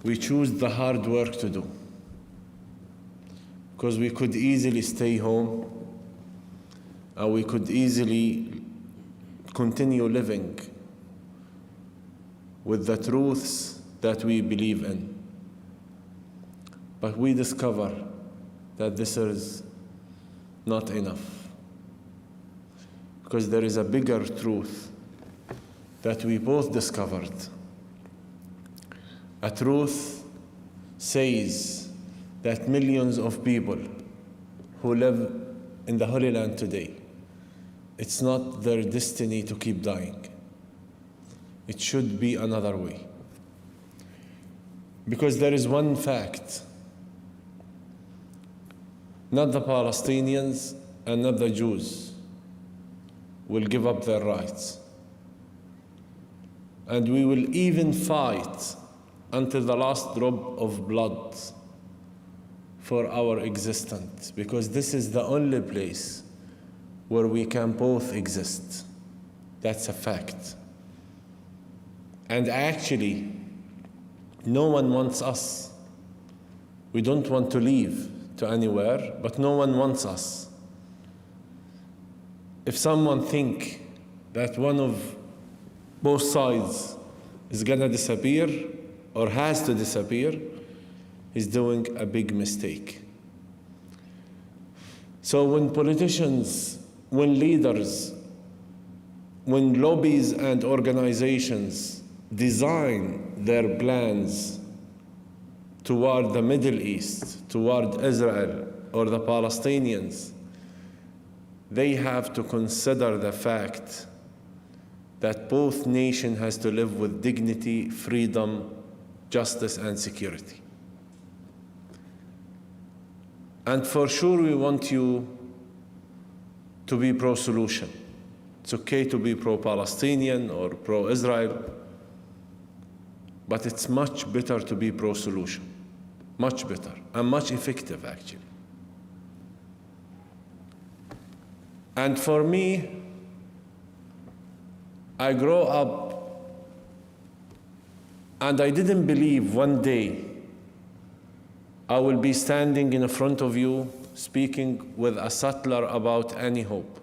We choose the hard work to do because we could easily stay home and we could easily continue living with the truths that we believe in. But we discover that this is not enough, because there is a bigger truth that we both discovered. A truth says that millions of people who live in the Holy Land today, it's not their destiny to keep dying. It should be another way. Because there is one fact: not the Palestinians and not the Jews will give up their rights. And we will even fight until the last drop of blood for our existence, because this is the only place where we can both exist. That's a fact. And actually, no one wants us. We don't want to leave to anywhere, but no one wants us. If someone thinks that one of both sides is gonna disappear or has to disappear, he's doing a big mistake. So when politicians, when leaders, when lobbies and organizations design their plans toward the Middle East, toward Israel or the Palestinians, they have to consider the fact that both nations has to live with dignity, freedom, justice, and security. And for sure, we want you to be pro-solution, It's okay to be pro-Palestinian or pro-Israel, but it's much better to be pro-solution. Much better and much effective, actually. And for me, I grew up and I didn't believe one day I will be standing in front of you speaking with a settler about any hope,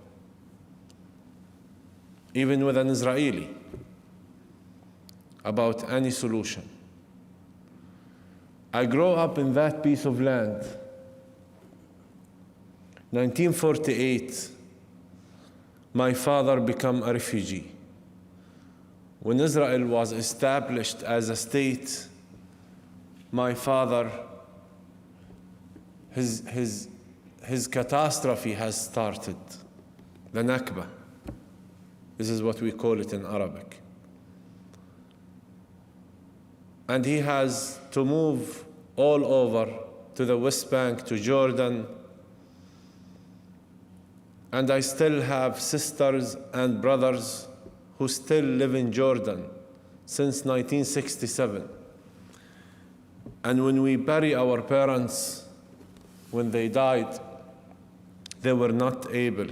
even with an Israeli, about any solution. I grew up in that piece of land. 1948, my father became a refugee. When Israel was established as a state, my father, his catastrophe has started, the Nakba. This is what we call it in Arabic. And he has to move all over to the West Bank, to Jordan. And I still have sisters and brothers who still live in Jordan since 1967. And when we bury our parents, when they died, they were not able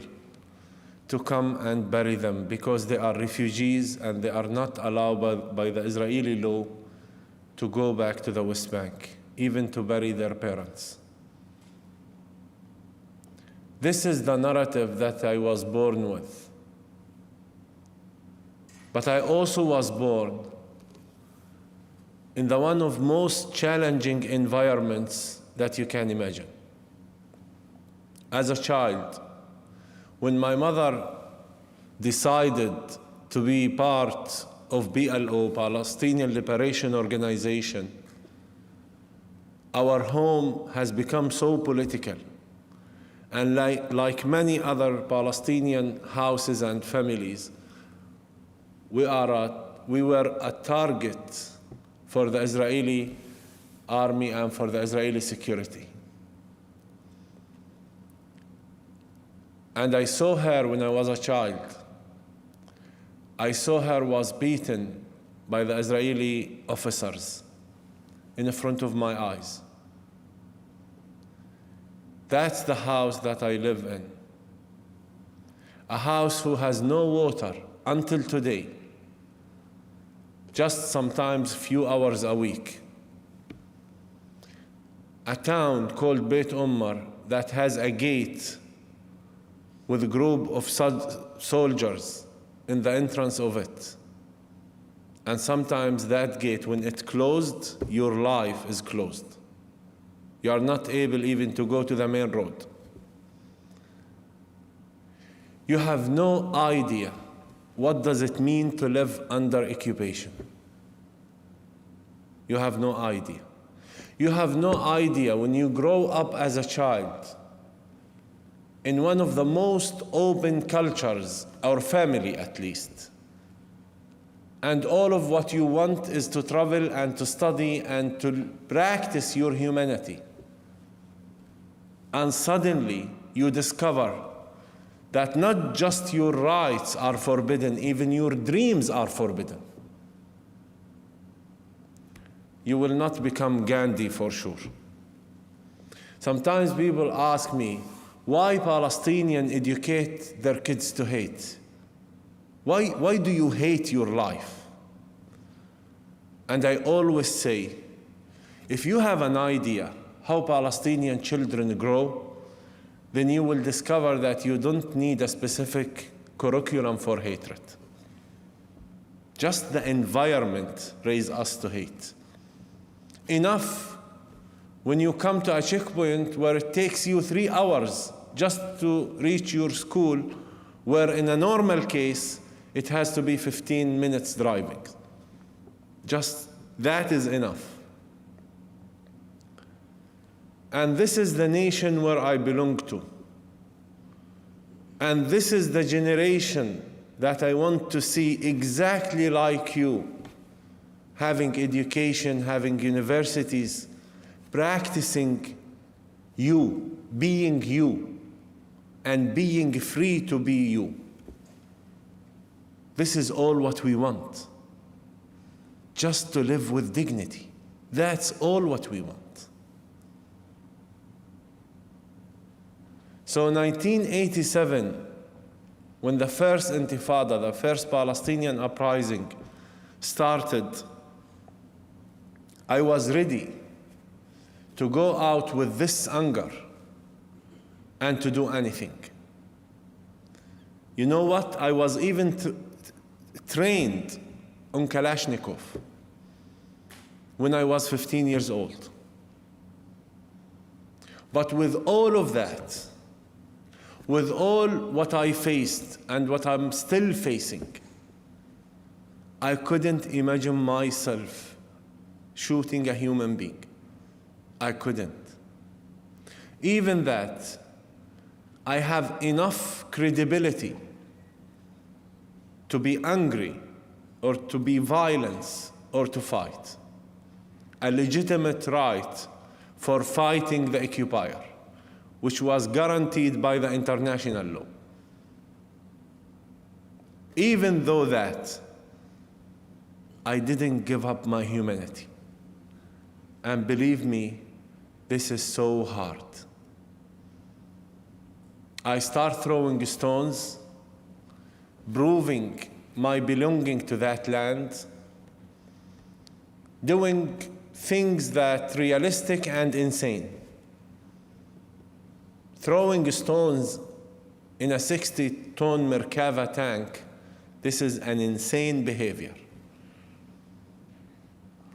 to come and bury them because they are refugees and they are not allowed by the Israeli law to go back to the West Bank, even to bury their parents. This is the narrative that I was born with. But I also was born in the one of most challenging environments that you can imagine. As a child, when my mother decided to be part of PLO, Palestinian Liberation Organization, our home has become so political. And like many other Palestinian houses and families, we were a target for the Israeli army and for the Israeli security. And I saw her when I was a child. I saw her was beaten by the Israeli officers in front of my eyes. That's the house that I live in. A house who has no water until today, just sometimes few hours a week. A town called Beit Umar that has a gate with a group of soldiers in the entrance of it. And sometimes that gate, when it closed, your life is closed. You are not able even to go to the main road. You have no idea what does it mean to live under occupation. You have no idea. You have no idea when you grow up as a child in one of the most open cultures, our family at least. And all of what you want is to travel and to study and to practice your humanity. And suddenly you discover that not just your rights are forbidden, even your dreams are forbidden. You will not become Gandhi for sure. Sometimes people ask me, why Palestinians educate their kids to hate? Why do you hate your life? And I always say, if you have an idea how Palestinian children grow, then you will discover that you don't need a specific curriculum for hatred. Just the environment raises us to hate. Enough when you come to a checkpoint where it takes you 3 hours just to reach your school, where in a normal case, it has to be 15 minutes driving. Just that is enough. And this is the nation where I belong to. And this is the generation that I want to see exactly like you, having education, having universities, practicing you, and being free to be you. This is all what we want. Just to live with dignity. That's all what we want. So 1987, when the first Intifada, the first Palestinian uprising started, I was ready to go out with this anger and to do anything. You know what? I was even trained on Kalashnikov when I was 15 years old. But with all of that, with all what I faced and what I'm still facing, I couldn't imagine myself shooting a human being. I couldn't. Even that, I have enough credibility to be angry or to be violent or to fight. A legitimate right for fighting the occupier, which was guaranteed by the international law. Even though that, I didn't give up my humanity. And believe me, this is so hard. I start throwing stones, proving my belonging to that land, doing things that realistic and insane. Throwing stones in a 60-ton Merkava tank, this is an insane behavior.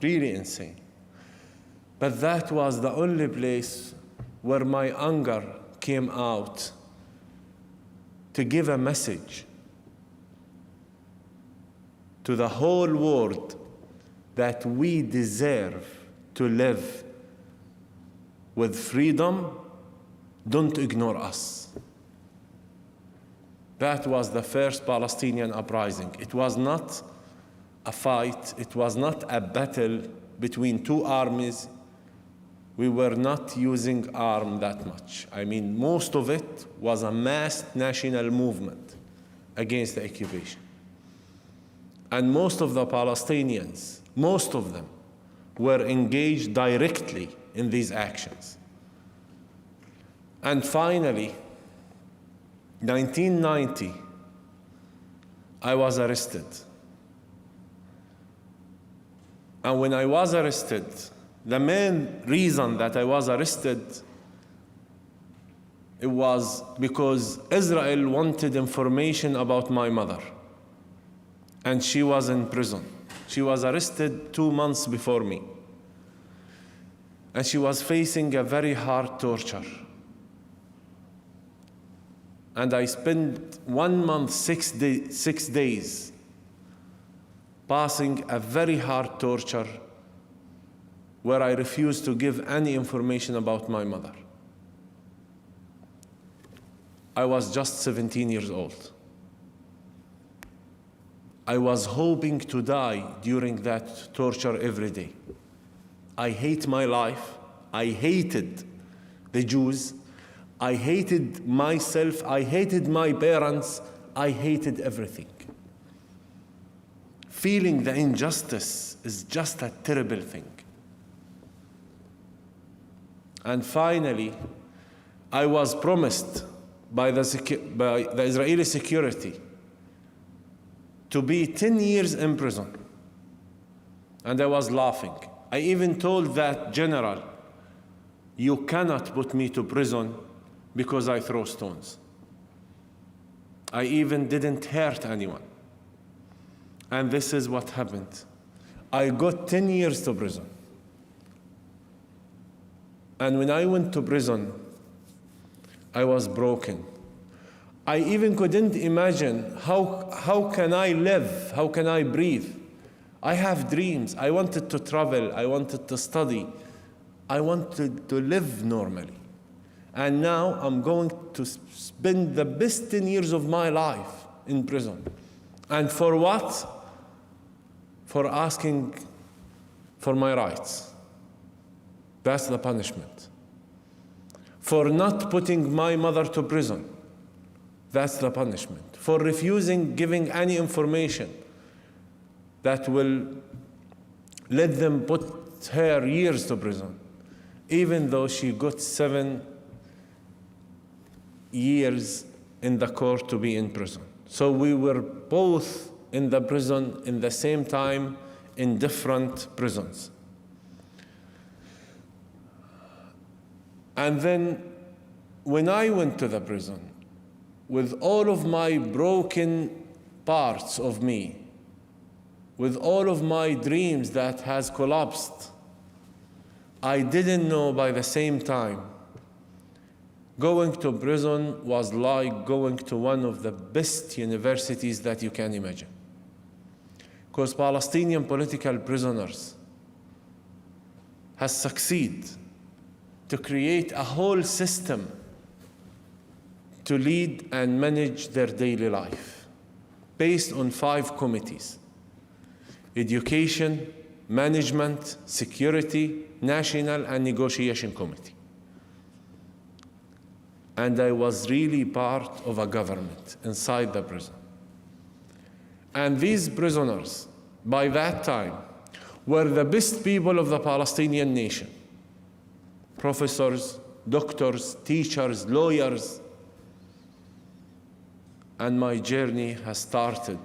Really insane. But that was the only place where my anger came out to give a message to the whole world that we deserve to live with freedom. Don't ignore us. That was the first Palestinian uprising. It was not a fight. It was not a battle between two armies. We were not using arms that much. I mean, most of it was a mass national movement against the occupation. And most of the Palestinians, most of them, were engaged directly in these actions. And finally, 1990, I was arrested. And when I was arrested, the main reason that I was arrested, it was because Israel wanted information about my mother. And she was in prison. She was arrested 2 months before me. And she was facing a very hard torture. And I spent 1 month, 6 days, passing a very hard torture where I refused to give any information about my mother. I was just 17 years old. I was hoping to die during that torture every day. I hate my life. I hated the Jews. I hated myself. I hated my parents. I hated everything. Feeling the injustice is just a terrible thing. And finally, I was promised by the Israeli security to be 10 years in prison. And I was laughing. I even told that general, you cannot put me to prison because I throw stones. I even didn't hurt anyone. And this is what happened. I got 10 years to prison. And when I went to prison, I was broken. I even couldn't imagine how can I live? How can I breathe? I have dreams. I wanted to travel. I wanted to study. I wanted to live normally. And now I'm going to spend the best 10 years of my life in prison. And for what? For asking for my rights. That's the punishment. For not putting my mother to prison. That's the punishment. For refusing giving any information that will let them put her years to prison, even though she got 7 years in the court to be in prison. So we were both in the prison in the same time in different prisons. And then when I went to the prison, with all of my broken parts of me, with all of my dreams that has collapsed, I didn't know by the same time, going to prison was like going to one of the best universities that you can imagine. Because Palestinian political prisoners has succeeded to create a whole system to lead and manage their daily life based on 5 committees: education, management, security, national, and negotiation committee. And I was really part of a government inside the prison. And these prisoners, by that time, were the best people of the Palestinian nation: professors, doctors, teachers, lawyers. And my journey has started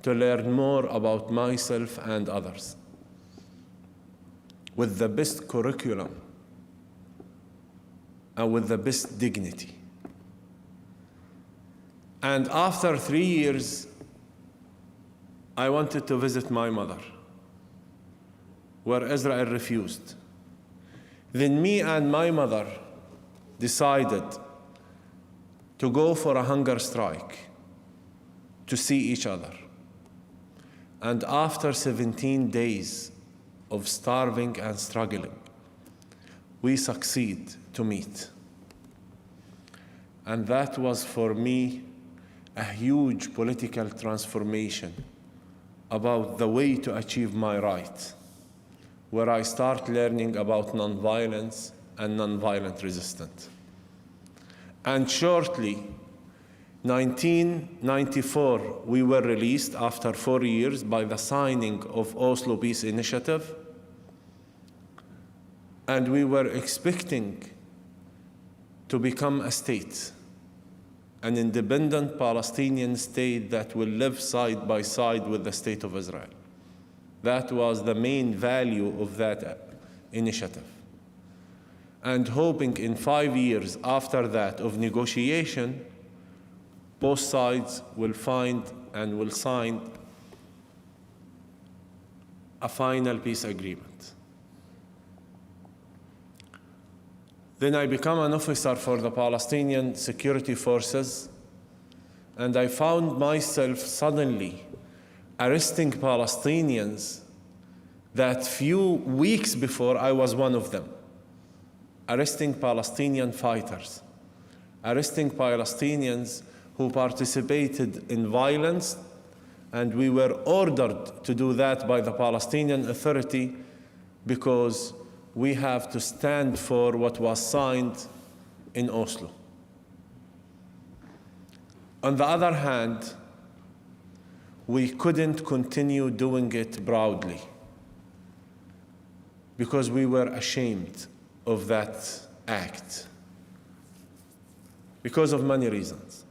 to learn more about myself and others with the best curriculum and with the best dignity. And after 3 years, I wanted to visit my mother, where Israel refused. Then me and my mother decided to go for a hunger strike to see each other. And after 17 days of starving and struggling, we succeed to meet. And that was for me a huge political transformation about the way to achieve my right, where I start learning about nonviolence and nonviolent resistance. And shortly, 1994, we were released after 4 years by the signing of Oslo Peace Initiative. And we were expecting to become a state, an independent Palestinian state that will live side by side with the state of Israel. That was the main value of that initiative. And hoping in 5 years after that of negotiation, both sides will find and will sign a final peace agreement. Then I became an officer for the Palestinian security forces, and I found myself suddenly arresting Palestinians that few weeks before I was one of them. Arresting Palestinian fighters, arresting Palestinians who participated in violence, and we were ordered to do that by the Palestinian Authority because we have to stand for what was signed in Oslo. On the other hand, we couldn't continue doing it proudly because we were ashamed of that act because of many reasons.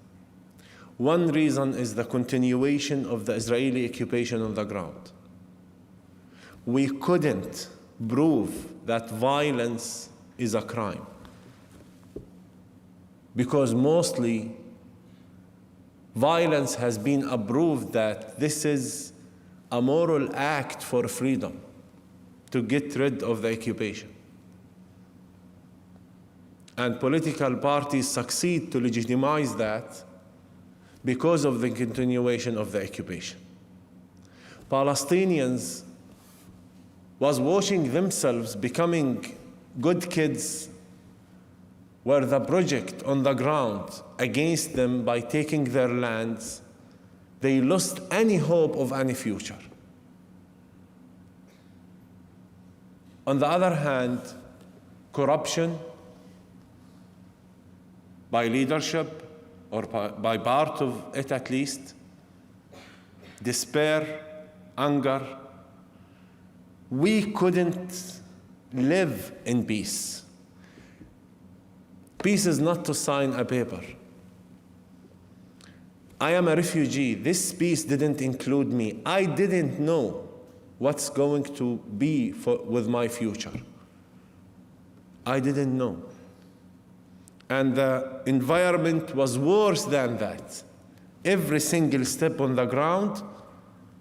One reason is the continuation of the Israeli occupation on the ground. We couldn't prove that violence is a crime because mostly violence has been approved that this is a moral act for freedom to get rid of the occupation. And political parties succeed to legitimize that because of the continuation of the occupation. Palestinians was watching themselves becoming good kids where the project on the ground against them by taking their lands, they lost any hope of any future. On the other hand, corruption by leadership, or by part of it at least, despair, anger. We couldn't live in peace. Peace is not to sign a paper. I am a refugee. This peace didn't include me. I didn't know what's going to be with my future. I didn't know. And the environment was worse than that. Every single step on the ground,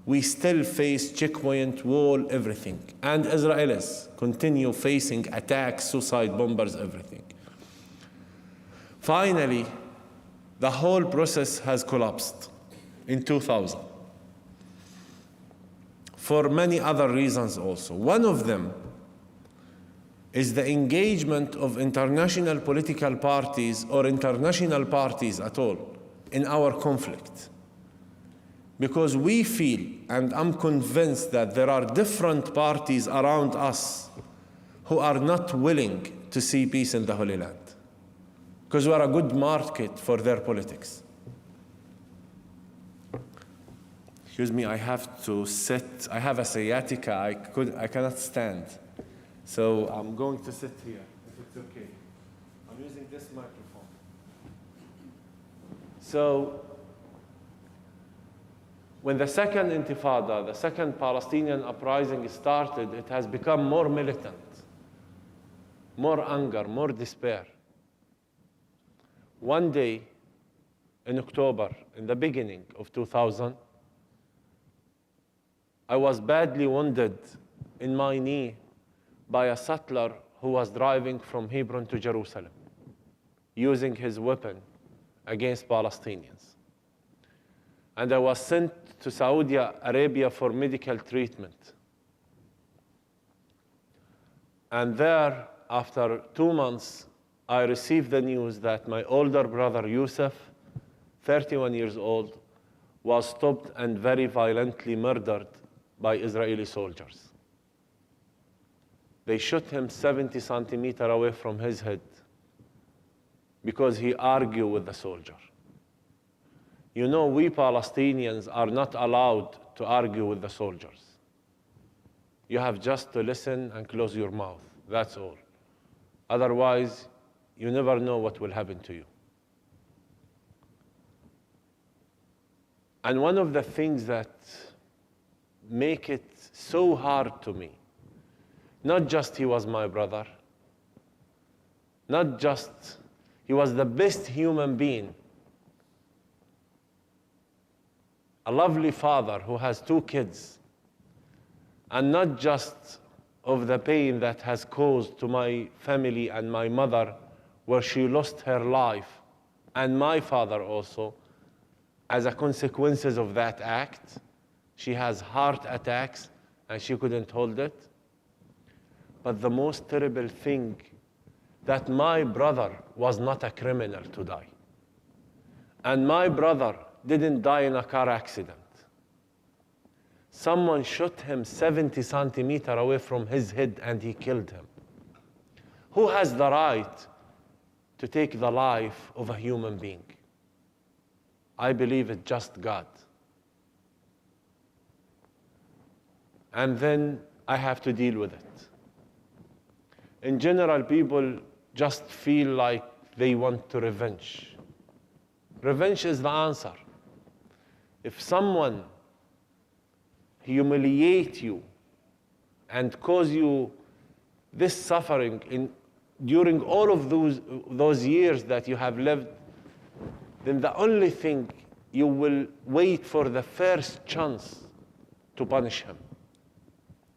we still face checkpoint, wall, everything. And Israelis continue facing attacks, suicide bombers, everything. Finally, the whole process has collapsed in 2000. For many other reasons also. One of them is the engagement of international political parties or international parties at all in our conflict. Because we feel, and I'm convinced that there are different parties around us who are not willing to see peace in the Holy Land. Because we are a good market for their politics. Excuse me, I have to sit. I have a sciatica. I cannot stand. So I'm going to sit here, if it's okay. I'm using this microphone. So when the second Intifada, the second Palestinian uprising started, it has become more militant, more anger, more despair. One day in October, in the beginning of 2000, I was badly wounded in my knee by a settler who was driving from Hebron to Jerusalem, using his weapon against Palestinians. And I was sent to Saudi Arabia for medical treatment. And there, after 2 months, I received the news that my older brother Yusuf, 31 years old, was stopped and very violently murdered by Israeli soldiers. They shot him 70 centimeters away from his head because he argued with the soldier. You know, we Palestinians are not allowed to argue with the soldiers. You have just to listen and close your mouth, that's all. Otherwise, you never know what will happen to you. And one of the things that make it so hard to me, not just he was my brother, not just he was the best human being, a lovely father who has 2 kids, and not just of the pain that has caused to my family and my mother, where she lost her life, and my father also, as a consequences of that act. She has heart attacks, and she couldn't hold it. But the most terrible thing, that my brother was not a criminal to die. And my brother didn't die in a car accident. Someone shot him 70 centimeters away from his head and he killed him. Who has the right to take the life of a human being? I believe it's just God. And then I have to deal with it. In general, people just feel like they want to revenge. Revenge is the answer. If someone humiliates you and cause you this suffering during all of those years that you have lived, then the only thing, you will wait for the first chance to punish him.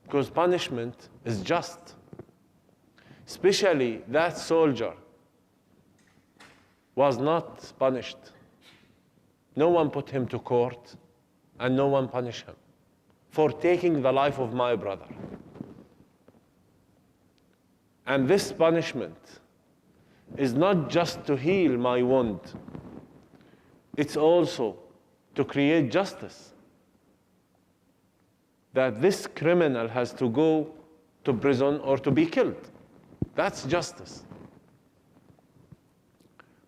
Because punishment is just. Especially that soldier was not punished. No one put him to court, and no one punished him for taking the life of my brother. And this punishment is not just to heal my wound, it's also to create justice. That this criminal has to go to prison or to be killed. That's justice.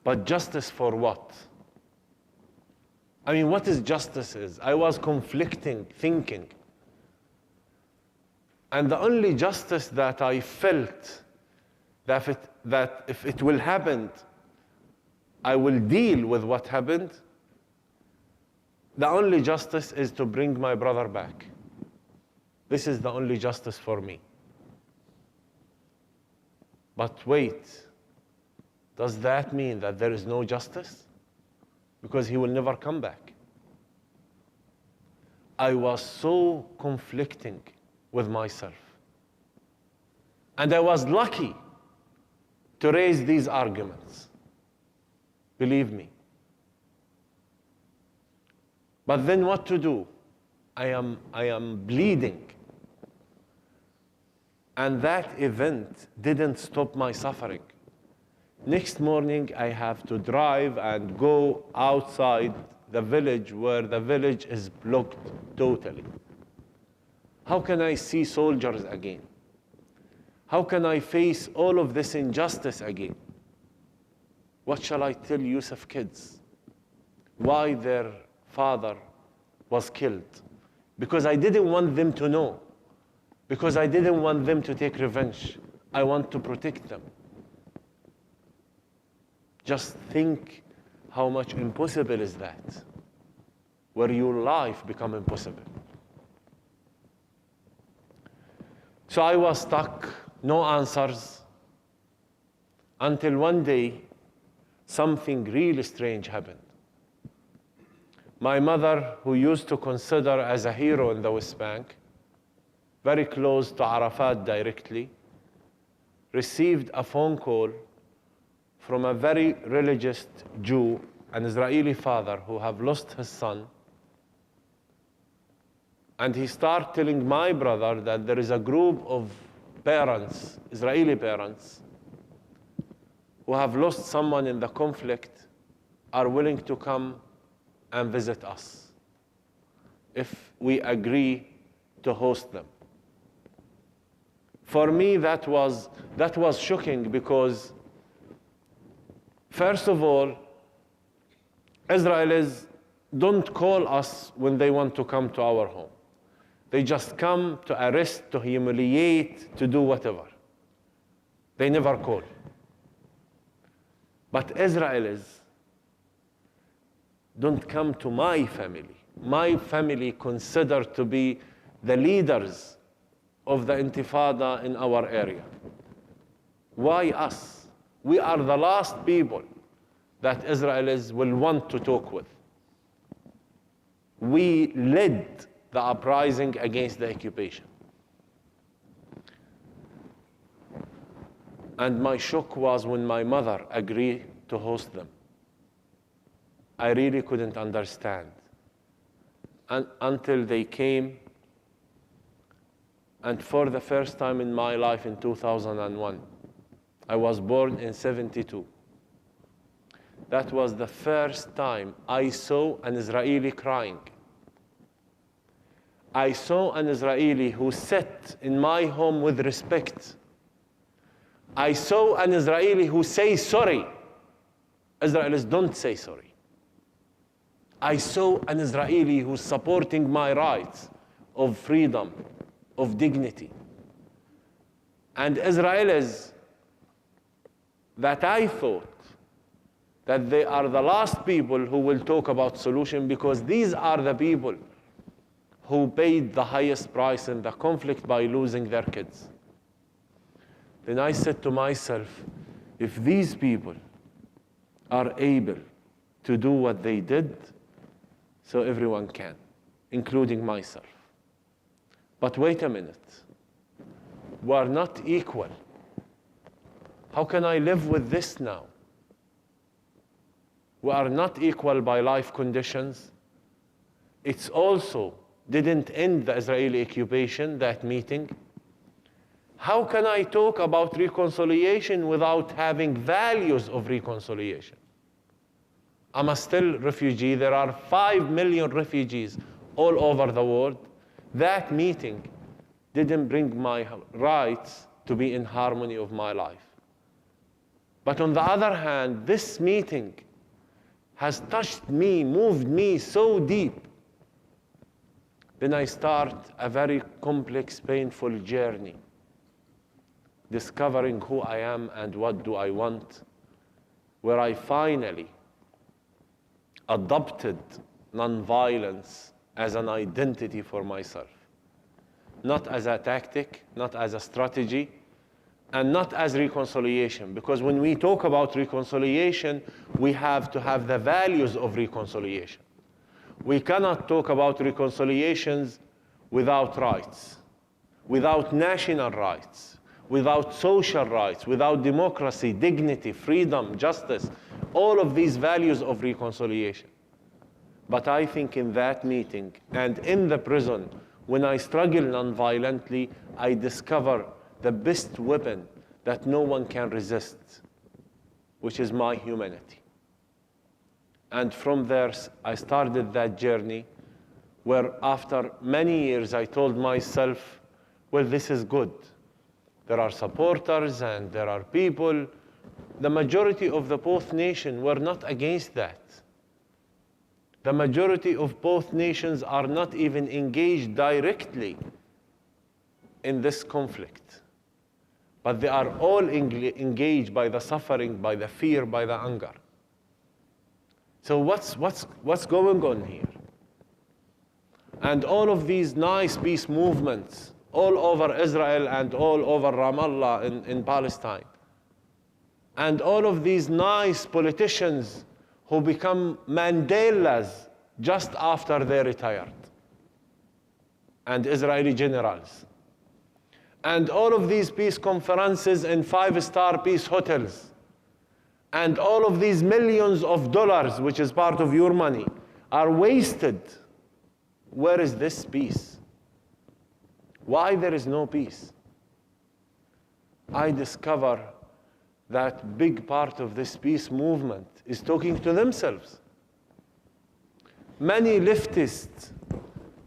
But justice for what? I mean, what is justice is? I was conflicting, thinking. And the only justice that I felt that if it will happen, I will deal with what happened, the only justice is to bring my brother back. This is the only justice for me. But wait, does that mean that there is no justice? Because he will never come back. I was so conflicting with myself. And I was lucky to raise these arguments. Believe me. But then what to do? I am bleeding. And that event didn't stop my suffering. Next morning, I have to drive and go outside the village where the village is blocked totally. How can I see soldiers again? How can I face all of this injustice again? What shall I tell Yusuf kids? Why their father was killed? Because I didn't want them to know. Because I didn't want them to take revenge. I want to protect them. Just think how much impossible is that, where your life become impossible. So I was stuck, no answers, until one day, something really strange happened. My mother, who used to consider as a hero in the West Bank, very close to Arafat directly, received a phone call from a very religious Jew, an Israeli father who have lost his son. And he started telling my brother that there is a group of parents, Israeli parents, who have lost someone in the conflict, are willing to come and visit us if we agree to host them. For me, that was shocking because, first of all, Israelis don't call us when they want to come to our home. They just come to arrest, to humiliate, to do whatever. They never call. But Israelis don't come to my family. My family considered to be the leaders of the Intifada in our area. Why us? We are the last people that Israelis will want to talk with. We led the uprising against the occupation. And my shock was when my mother agreed to host them. I really couldn't understand. And until they came, and for the first time in my life in 2001, I was born in 72. That was the first time I saw an Israeli crying. I saw an Israeli who sat in my home with respect. I saw an Israeli who says sorry. Israelis don't say sorry. I saw an Israeli who's supporting my rights of freedom, of dignity. And Israelis that I thought that they are the last people who will talk about solution, because these are the people who paid the highest price in the conflict by losing their kids. Then I said to myself, if these people are able to do what they did, so everyone can, including myself. But wait a minute. We are not equal. How can I live with this now? We are not equal by life conditions. It's also didn't end the Israeli occupation, that meeting. How can I talk about reconciliation without having values of reconciliation? I'm a still refugee. There are 5 million refugees all over the world. That meeting didn't bring my rights to be in harmony of my life. But on the other hand, this meeting has touched me, moved me so deep, then I start a very complex, painful journey, discovering who I am and what do I want, where I finally adopted nonviolence as an identity for myself, not as a tactic, not as a strategy, and not as reconciliation. Because when we talk about reconciliation, we have to have the values of reconciliation. We cannot talk about reconciliations without rights, without national rights, without social rights, without democracy, dignity, freedom, justice, all of these values of reconciliation. But I think in that meeting and in the prison, when I struggle nonviolently, I discover the best weapon that no one can resist, which is my humanity. And from there, I started that journey where after many years, I told myself, well, this is good. There are supporters and there are people. The majority of the both nations were not against that. The majority of both nations are not even engaged directly in this conflict. But they are all engaged by the suffering, by the fear, by the anger. So what's going on here? And all of these nice peace movements all over Israel and all over Ramallah in Palestine, and all of these nice politicians who become Mandelas just after they retired, and Israeli generals, and all of these peace conferences in 5-star peace hotels, and all of these millions of dollars, which is part of your money, are wasted. Where is this peace? Why there is no peace? I discover that big part of this peace movement is talking to themselves. Many leftists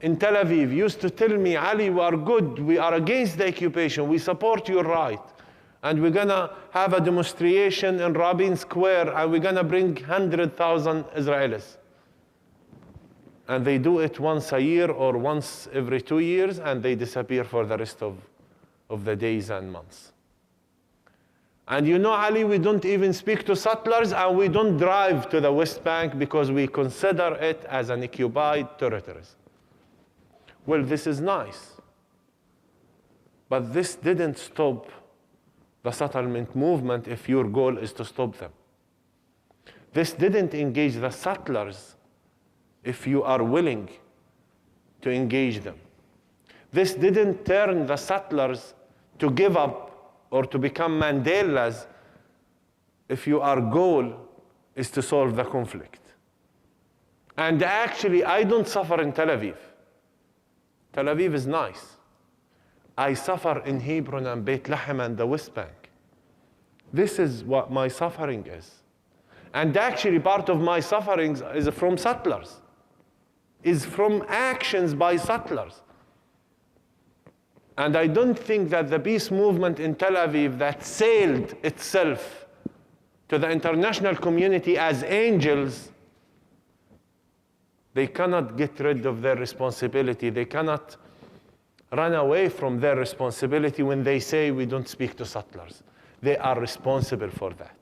in Tel Aviv used to tell me, Ali, we are good, we are against the occupation, we support your right, and we're gonna have a demonstration in Rabin Square, and we're gonna bring 100,000 Israelis. And they do it once a year or once every 2 years, and they disappear for the rest of the days and months. And you know, Ali, we don't even speak to settlers, and we don't drive to the West Bank because we consider it as an occupied territory. Well, this is nice. But this didn't stop the settlement movement if your goal is to stop them. This didn't engage the settlers if you are willing to engage them. This didn't turn the settlers to give up or to become Mandelas if your goal is to solve the conflict. And actually, I don't suffer in Tel Aviv. Tel Aviv is nice. I suffer in Hebron and Beit Lahem and the West Bank. This is what my suffering is. And actually, part of my sufferings is from settlers, is from actions by settlers. And I don't think that the peace movement in Tel Aviv that sailed itself to the international community as angels, they cannot get rid of their responsibility. They cannot run away from their responsibility when they say we don't speak to settlers. They are responsible for that.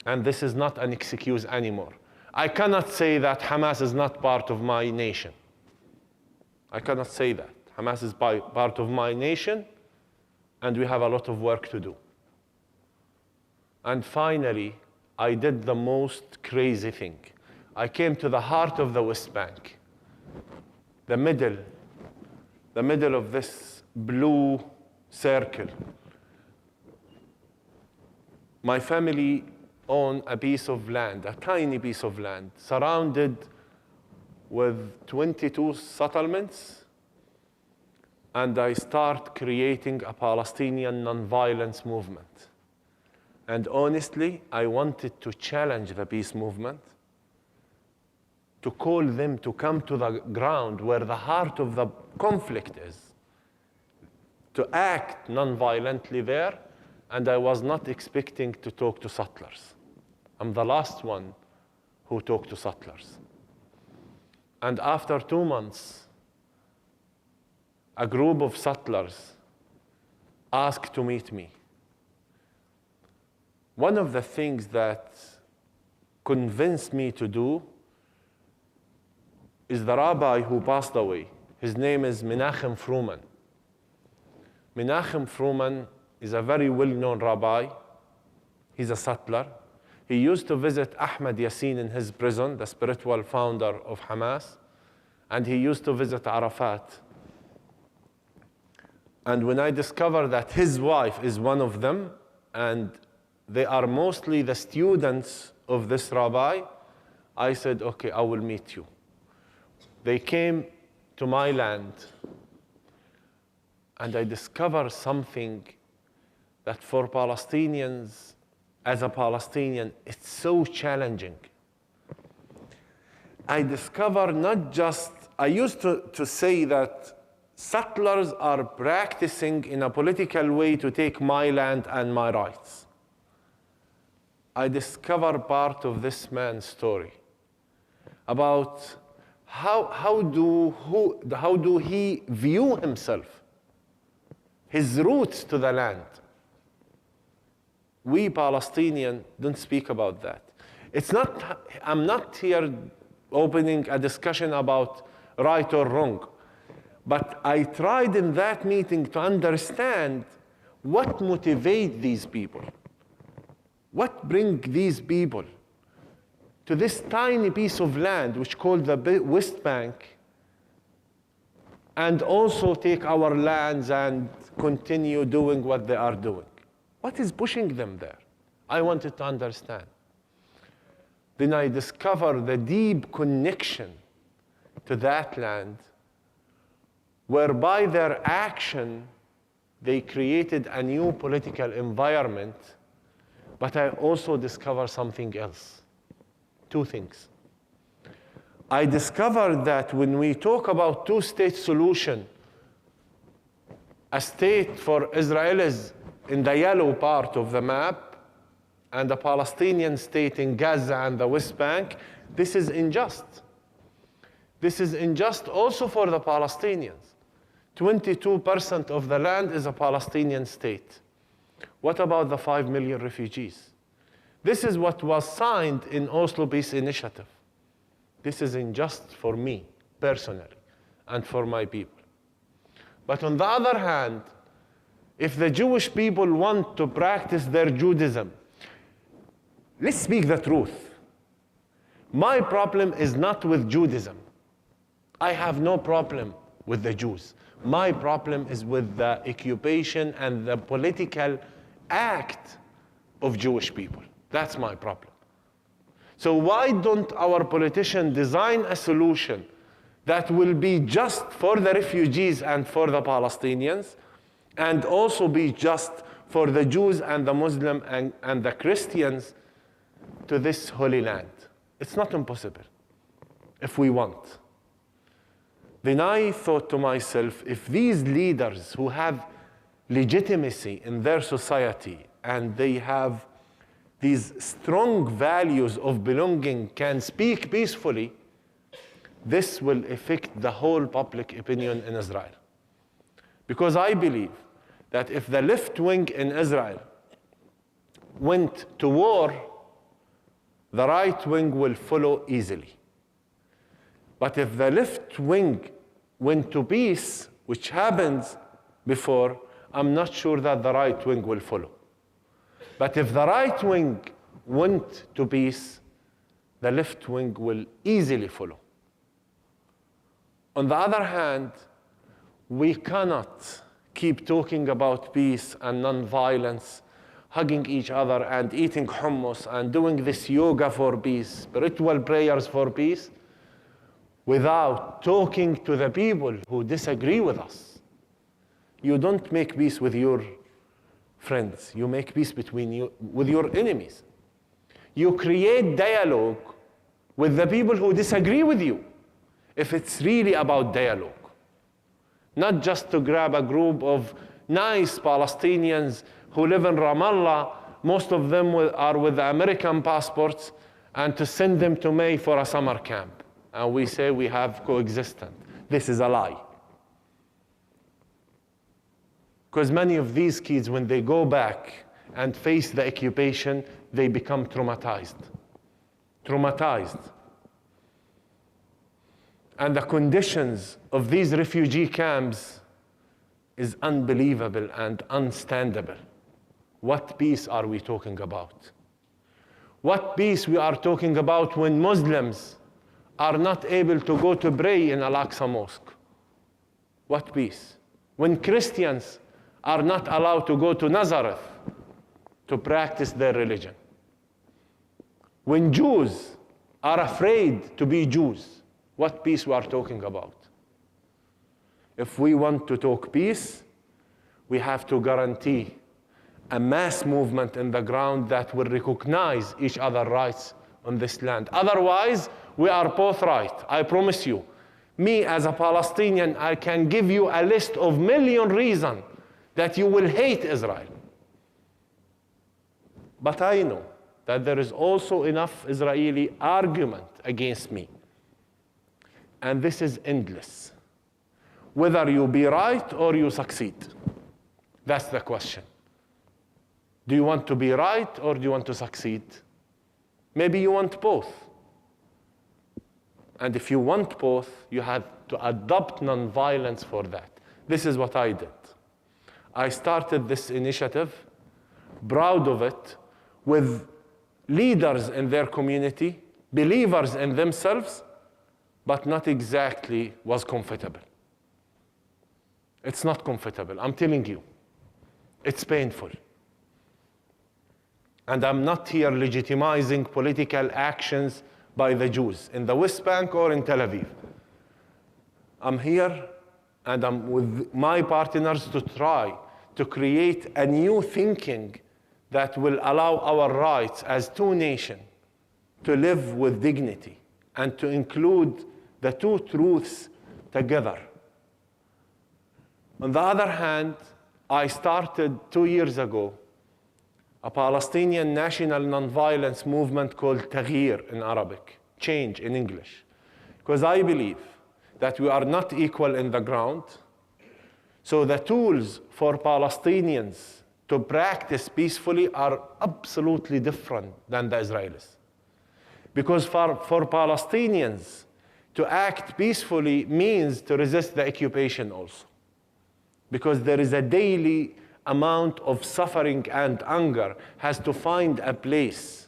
And this is not an excuse anymore. I cannot say that Hamas is not part of my nation. I cannot say that. Hamas is part of my nation, and we have a lot of work to do. And finally, I did the most crazy thing. I came to the heart of the West Bank, the middle of this blue circle. My family owned a piece of land, a tiny piece of land, surrounded with 22 settlements, and I start creating a Palestinian nonviolence movement. And honestly, I wanted to challenge the peace movement, to call them to come to the ground where the heart of the conflict is, to act nonviolently there, and I was not expecting to talk to settlers. I'm the last one who talked to settlers. And after 2 months, a group of settlers asked to meet me. One of the things that convinced me to do is the rabbi who passed away. His name is Menachem Fruman. Menachem Fruman is a very well-known rabbi. He's a settler. He used to visit Ahmed Yassin in his prison, the spiritual founder of Hamas, and he used to visit Arafat. And when I discovered that his wife is one of them, and they are mostly the students of this rabbi, I said, okay, I will meet you. They came to my land, and I discovered something that for Palestinians, as a Palestinian, it's so challenging. I discovered not just, I used to say that settlers are practicing in a political way to take my land and my rights. I discovered part of this man's story about how do he view himself, his roots to the land. We Palestinians don't speak about that. It's not, I'm not here opening a discussion about right or wrong, but I tried in that meeting to understand what motivates these people. What brings these people to this tiny piece of land, which called the West Bank, and also take our lands and continue doing what they are doing? What is pushing them there? I wanted to understand. Then I discovered the deep connection to that land, whereby their action, they created a new political environment. But I also discovered something else. 2 things. I discovered that when we talk about two-state solution, a state for Israelis in the yellow part of the map, and a Palestinian state in Gaza and the West Bank, this is unjust. This is unjust also for the Palestinians. 22% of the land is a Palestinian state. What about the 5 million refugees? This is what was signed in Oslo Peace Initiative. This is unjust for me, personally, and for my people. But on the other hand, if the Jewish people want to practice their Judaism, let's speak the truth. My problem is not with Judaism. I have no problem with the Jews. My problem is with the occupation and the political act of Jewish people. That's my problem. So why don't our politicians design a solution that will be just for the refugees and for the Palestinians, and also be just for the Jews and the Muslims and the Christians to this holy land? It's not impossible if we want. Then I thought to myself, if these leaders who have legitimacy in their society and they have these strong values of belonging can speak peacefully, this will affect the whole public opinion in Israel. Because I believe that if the left wing in Israel went to war, the right wing will follow easily. But if the left wing went to peace, which happens before, I'm not sure that the right wing will follow. But if the right wing went to peace, the left wing will easily follow. On the other hand, we cannot keep talking about peace and non-violence, hugging each other and eating hummus and doing this yoga for peace, spiritual prayers for peace, without talking to the people who disagree with us. You don't make peace with your friends. You make peace with your enemies. You create dialogue with the people who disagree with you, if it's really about dialogue. Not just to grab a group of nice Palestinians who live in Ramallah Most of them are with American passports, and to send them to May for a summer camp. And we say we have coexistence. This is a lie. Because many of these kids, when they go back and face the occupation, they become traumatized. Traumatized. And the conditions of these refugee camps is unbelievable and unstandable. What peace are we talking about? What peace we are talking about when Muslims are not able to go to pray in Al-Aqsa Mosque? What peace? When Christians are not allowed to go to Nazareth to practice their religion? When Jews are afraid to be Jews? What peace we are talking about? If we want to talk peace, we have to guarantee a mass movement in the ground that will recognize each other's rights on this land. Otherwise, we are both right. I promise you. Me, as a Palestinian, I can give you a list of million reasons that you will hate Israel. But I know that there is also enough Israeli argument against me. And this is endless. Whether you be right or you succeed. That's the question. Do you want to be right or do you want to succeed? Maybe you want both. And if you want both, you have to adopt nonviolence for that. This is what I did. I started this initiative, proud of it, with leaders in their community, believers in themselves, but not exactly was comfortable. It's not comfortable, I'm telling you. It's painful. And I'm not here legitimizing political actions by the Jews in the West Bank or in Tel Aviv. I'm here and I'm with my partners to try to create a new thinking that will allow our rights as two nations to live with dignity and to include the two truths together. On the other hand, I started 2 years ago a Palestinian national nonviolence movement called Taghyir in Arabic, change in English. Because I believe that we are not equal in the ground. So the tools for Palestinians to practice peacefully are absolutely different than the Israelis. Because for Palestinians to act peacefully means to resist the occupation also. Because there is a daily amount of suffering and anger has to find a place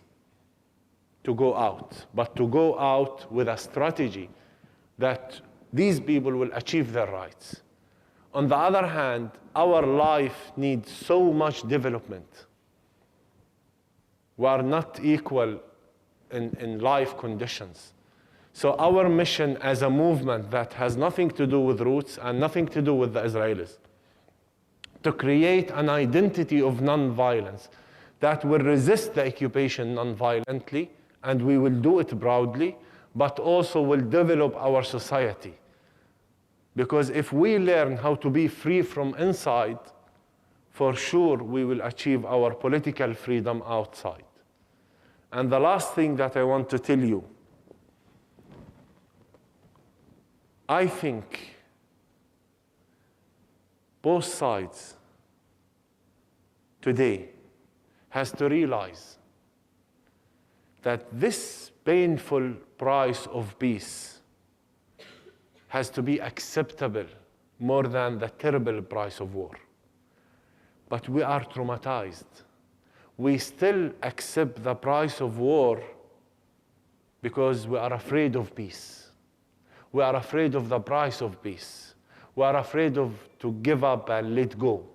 to go out, but to go out with a strategy that these people will achieve their rights. On the other hand, our life needs so much development. We are not equal in life conditions. So our mission as a movement that has nothing to do with roots and nothing to do with the Israelis, to create an identity of nonviolence that will resist the occupation nonviolently, and we will do it proudly, but also will develop our society. Because if we learn how to be free from inside, for sure we will achieve our political freedom outside. And the last thing that I want to tell you, I think both sides today has to realize that this painful price of peace has to be acceptable more than the terrible price of war. But we are traumatized. We still accept the price of war because we are afraid of peace. We are afraid of the price of peace. We are afraid to give up and let go.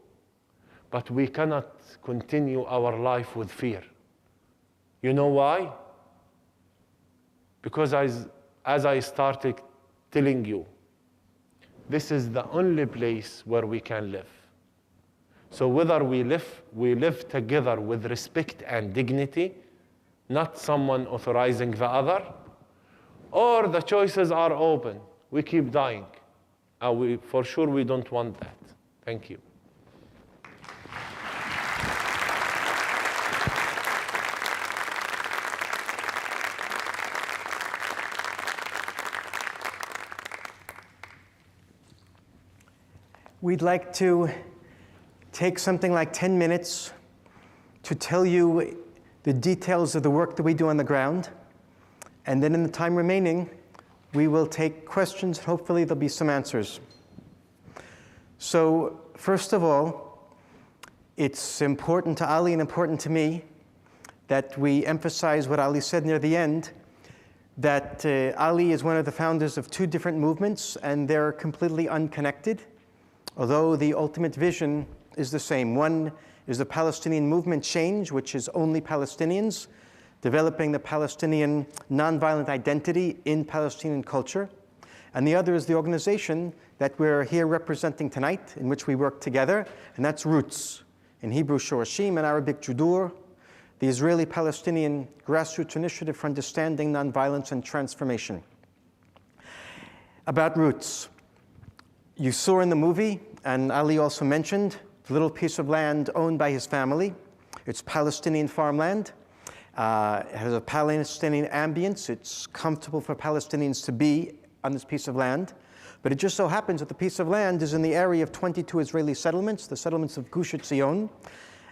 But we cannot continue our life with fear. You know why? Because as I started telling you, this is the only place where we can live. So whether we live together with respect and dignity, not someone authorizing the other, or the choices are open. We keep dying. For sure we don't want that. Thank you. We'd like to take something like 10 minutes to tell you the details of the work that we do on the ground. And then in the time remaining, we will take questions. Hopefully there'll be some answers. So first of all, it's important to Ali and important to me that we emphasize what Ali said near the end, that Ali is one of the founders of two different movements, and they're completely unconnected, although the ultimate vision is the same. One is the Palestinian movement Change, which is only Palestinians, developing the Palestinian nonviolent identity in Palestinian culture. And the other is the organization that we're here representing tonight, in which we work together, and that's Roots. In Hebrew, Shorashim, in Arabic, Judur, the Israeli-Palestinian Grassroots Initiative for Understanding Nonviolence and Transformation. About Roots. You saw in the movie, and Ali also mentioned, the little piece of land owned by his family. It's Palestinian farmland. It has a Palestinian ambience. It's comfortable for Palestinians to be on this piece of land. But it just so happens that the piece of land is in the area of 22 Israeli settlements, the settlements of Gush Etzion.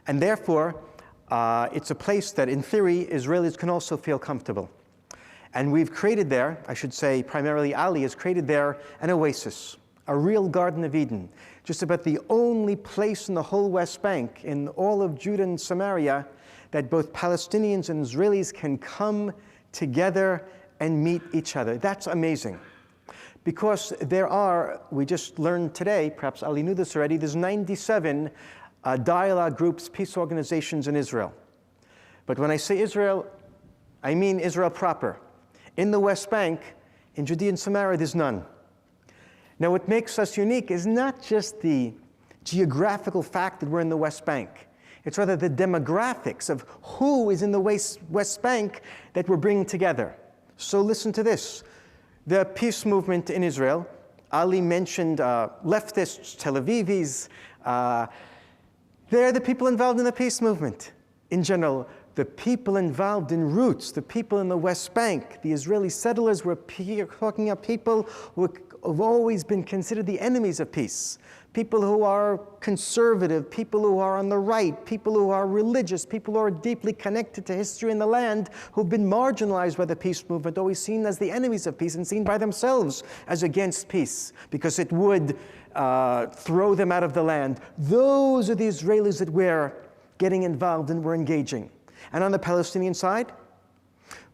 And therefore, it's a place that, in theory, Israelis can also feel comfortable. And we've created there, I should say primarily Ali has created there an oasis, a real Garden of Eden. Just about the only place in the whole West Bank, in all of Judah and Samaria, that both Palestinians and Israelis can come together and meet each other. That's amazing. Because there are, we just learned today, perhaps Ali knew this already, there's 97 dialogue groups, peace organizations in Israel. But when I say Israel, I mean Israel proper. In the West Bank, in Judea and Samaria, there's none. Now, what makes us unique is not just the geographical fact that we're in the West Bank. It's rather the demographics of who is in the West Bank that we're bringing together. So listen to this. The peace movement in Israel, Ali mentioned leftists, Tel Avivis. They're the people involved in the peace movement. In general, the people involved in Roots, the people in the West Bank, the Israeli settlers, we're talking about people who have always been considered the enemies of peace. People who are conservative, people who are on the right, people who are religious, people who are deeply connected to history in the land, who've been marginalized by the peace movement, always seen as the enemies of peace and seen by themselves as against peace, because it would throw them out of the land. Those are the Israelis that we're getting involved and we're engaging. And on the Palestinian side,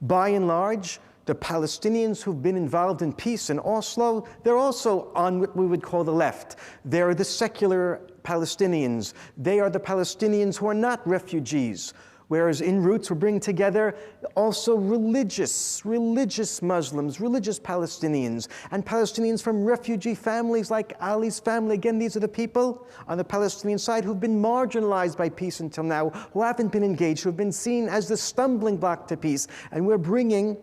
by and large, the Palestinians who've been involved in peace in Oslo, they're also on what we would call the left. They're the secular Palestinians. They are the Palestinians who are not refugees. Whereas in Roots, we're bringing together also religious Muslims, religious Palestinians, and Palestinians from refugee families like Ali's family. Again, these are the people on the Palestinian side who've been marginalized by peace until now, who haven't been engaged, who have been seen as the stumbling block to peace. And we're bringing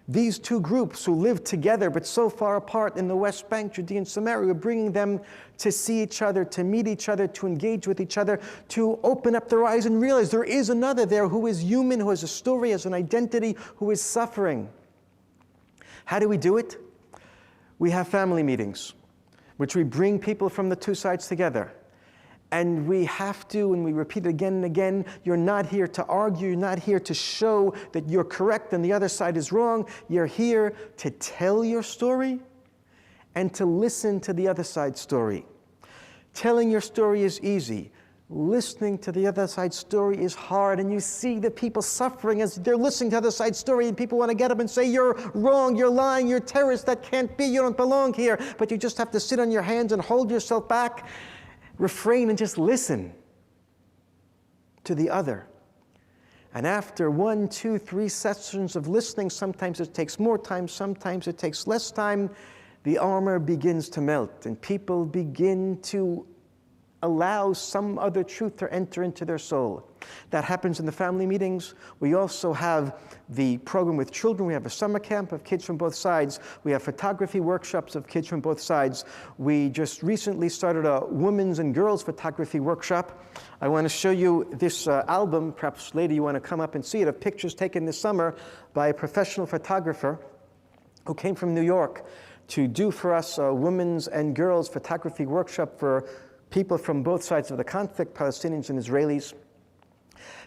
these two groups who live together but so far apart in the West Bank, Judea and Samaria, we're bringing them to see each other, to meet each other, to engage with each other, to open up their eyes and realize there is another there who is human, who has a story, has an identity, who is suffering. How do we do it? We have family meetings, which we bring people from the two sides together. And we have to, and we repeat it again and again, you're not here to argue, you're not here to show that you're correct and the other side is wrong. You're here to tell your story and to listen to the other side's story. Telling your story is easy. Listening to the other side's story is hard, and you see the people suffering as they're listening to the other side's story, and people want to get up and say, you're wrong, you're lying, you're terrorist, that can't be, you don't belong here. But you just have to sit on your hands and hold yourself back, refrain and just listen to the other. And after 1, 2, 3 sessions of listening, sometimes it takes more time, sometimes it takes less time, the armor begins to melt and people begin to allow some other truth to enter into their soul. That happens in the family meetings. We also have the program with children. We have a summer camp of kids from both sides. We have photography workshops of kids from both sides. We just recently started a women's and girls photography workshop. I want to show you this album. Perhaps later you want to come up and see it, of pictures taken this summer by a professional photographer who came from New York to do for us a women's and girls photography workshop for people from both sides of the conflict, Palestinians and Israelis.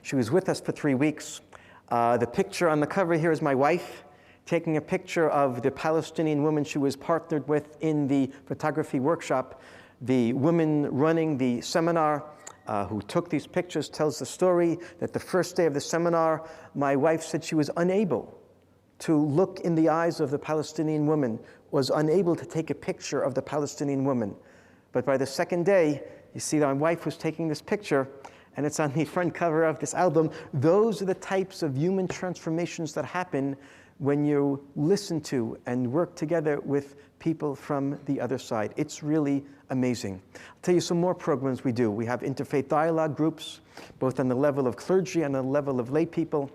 She was with us for 3 weeks. The picture on the cover here is my wife taking a picture of the Palestinian woman she was partnered with in the photography workshop. The woman running the seminar who took these pictures tells the story that the first day of the seminar, my wife said she was unable to look in the eyes of the Palestinian woman, was unable to take a picture of the Palestinian woman. But by the second day, you see that my wife was taking this picture, and it's on the front cover of this album. Those are the types of human transformations that happen when you listen to and work together with people from the other side. It's really amazing. I'll tell you some more programs we do. We have interfaith dialogue groups, both on the level of clergy and on the level of lay people.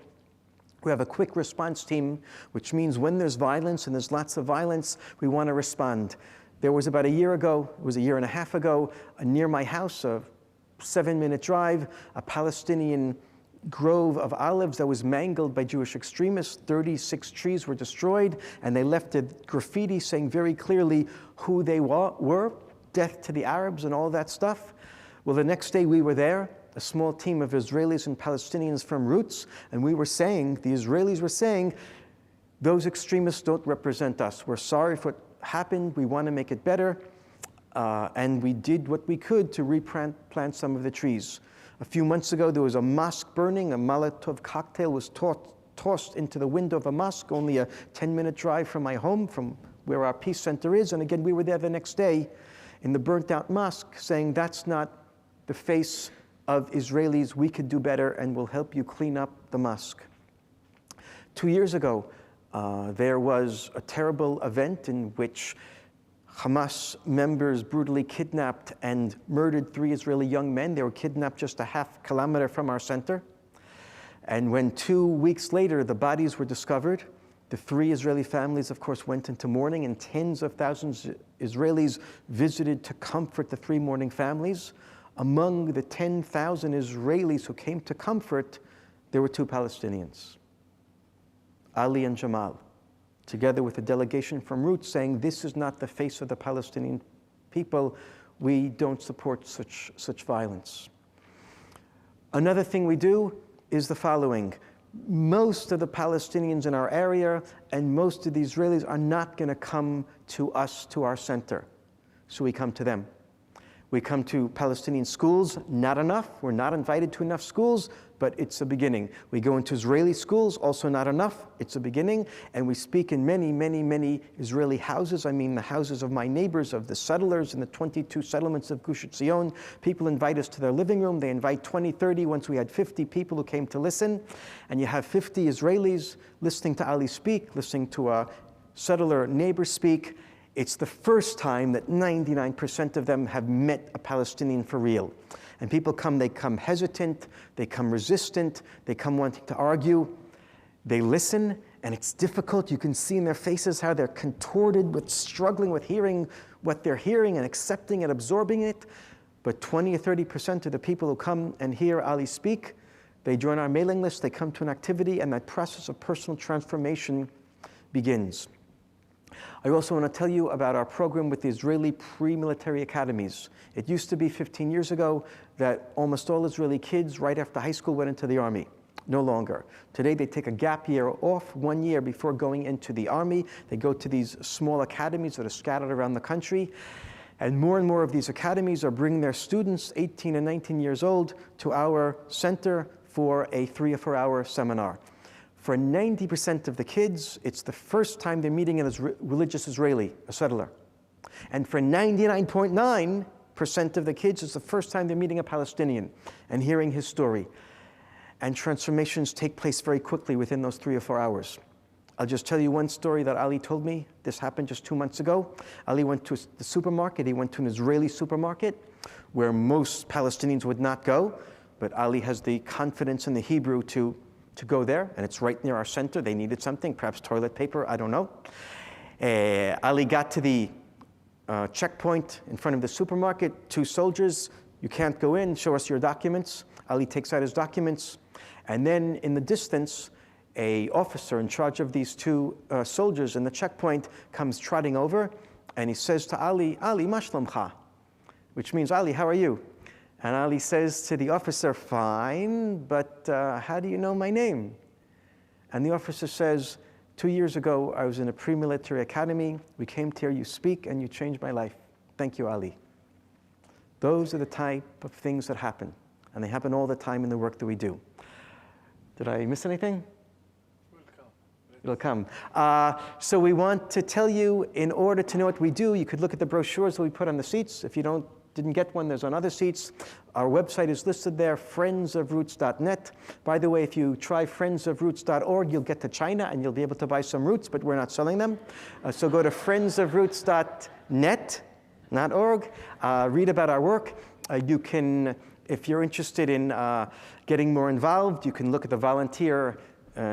We have a quick response team, which means when there's violence, and there's lots of violence, we want to respond. There was about a year ago, it was a year and a half ago, near my house, a 7-minute drive, a Palestinian grove of olives that was mangled by Jewish extremists. 36 trees were destroyed, and they left a graffiti saying very clearly who they were, death to the Arabs and all that stuff. Well, the next day we were there, a small team of Israelis and Palestinians from Roots, and we were saying, the Israelis were saying, those extremists don't represent us. We're sorry for what happened, we want to make it better, and we did what we could to replant some of the trees. A few months ago, there was a mosque burning. A Molotov cocktail was tossed into the window of a mosque, only a 10-minute drive from my home, from where our peace center is. And again, we were there the next day in the burnt-out mosque saying, that's not the face of Israelis. We could do better, and we'll help you clean up the mosque. 2 years ago, there was a terrible event in which Hamas members brutally kidnapped and murdered 3 Israeli young men. They were kidnapped just a half kilometer from our center. And when 2 weeks later the bodies were discovered, the 3 Israeli families, of course, went into mourning, and tens of thousands of Israelis visited to comfort the 3 mourning families. Among the 10,000 Israelis who came to comfort, there were 2 Palestinians, Ali and Jamal, together with a delegation from Roots saying, this is not the face of the Palestinian people. We don't support such violence. Another thing we do is the following. Most of the Palestinians in our area and most of the Israelis are not going to come to us, to our center. So we come to them. We come to Palestinian schools, not enough. We're not invited to enough schools, but it's a beginning. We go into Israeli schools, also not enough. It's a beginning. And we speak in many, many, many Israeli houses. I mean, the houses of my neighbors, of the settlers in the 22 settlements of Gush Etzion. People invite us to their living room. They invite 20, 30. Once we had 50 people who came to listen. And you have 50 Israelis listening to Ali speak, listening to a settler neighbor speak. It's the first time that 99% of them have met a Palestinian for real. And people come, they come hesitant, they come resistant, they come wanting to argue. They listen, and it's difficult. You can see in their faces how they're contorted with struggling with hearing what they're hearing and accepting and absorbing it. But 20 or 30% of the people who come and hear Ali speak, they join our mailing list, they come to an activity, and that process of personal transformation begins. I also want to tell you about our program with the Israeli pre-military academies. It used to be 15 years ago that almost all Israeli kids right after high school went into the army. No longer. Today they take a gap year off, 1 year before going into the army. They go to these small academies that are scattered around the country. And more of these academies are bringing their students, 18 and 19 years old, to our center for a 3 or 4 hour seminar. For 90% of the kids, it's the first time they're meeting a religious Israeli, a settler. And for 99.9% of the kids, it's the first time they're meeting a Palestinian and hearing his story. And transformations take place very quickly within those 3 or 4 hours. I'll just tell you one story that Ali told me. This happened just 2 months ago. Ali went to the supermarket. He went to an Israeli supermarket where most Palestinians would not go. But Ali has the confidence in the Hebrew to go there, and it's right near our center. They needed something, perhaps toilet paper, I don't know. Ali got to the checkpoint in front of the supermarket. 2 soldiers, you can't go in, show us your documents. Ali takes out his documents, and then in the distance, an officer in charge of these 2 soldiers in the checkpoint comes trotting over, and he says to Ali, Ali, ma shlomcha? which means, Ali, how are you? And Ali says to the officer, fine, but how do you know my name? And the officer says, 2 years ago, I was in a pre-military academy. We came to hear you speak, and you changed my life. Thank you, Ali. Those are the type of things that happen, and they happen all the time in the work that we do. Did I miss anything? It'll come. So we want to tell you, in order to know what we do, you could look at the brochures that we put on the seats. If you didn't get one, there's on other seats. Our website is listed there, friendsofroots.net. By the way, if you try friendsofroots.org, you'll get to China and you'll be able to buy some roots, but we're not selling them. So go to friendsofroots.net, not org. Read about our work. You can, if you're interested in getting more involved, you can look at the volunteer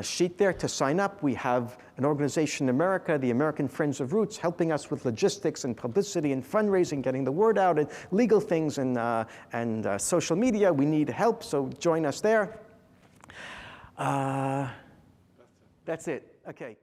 sheet there to sign up. We have an organization in America, the American Friends of Roots, helping us with logistics and publicity and fundraising, getting the word out, and legal things and social media. We need help, so join us there. That's it. Okay.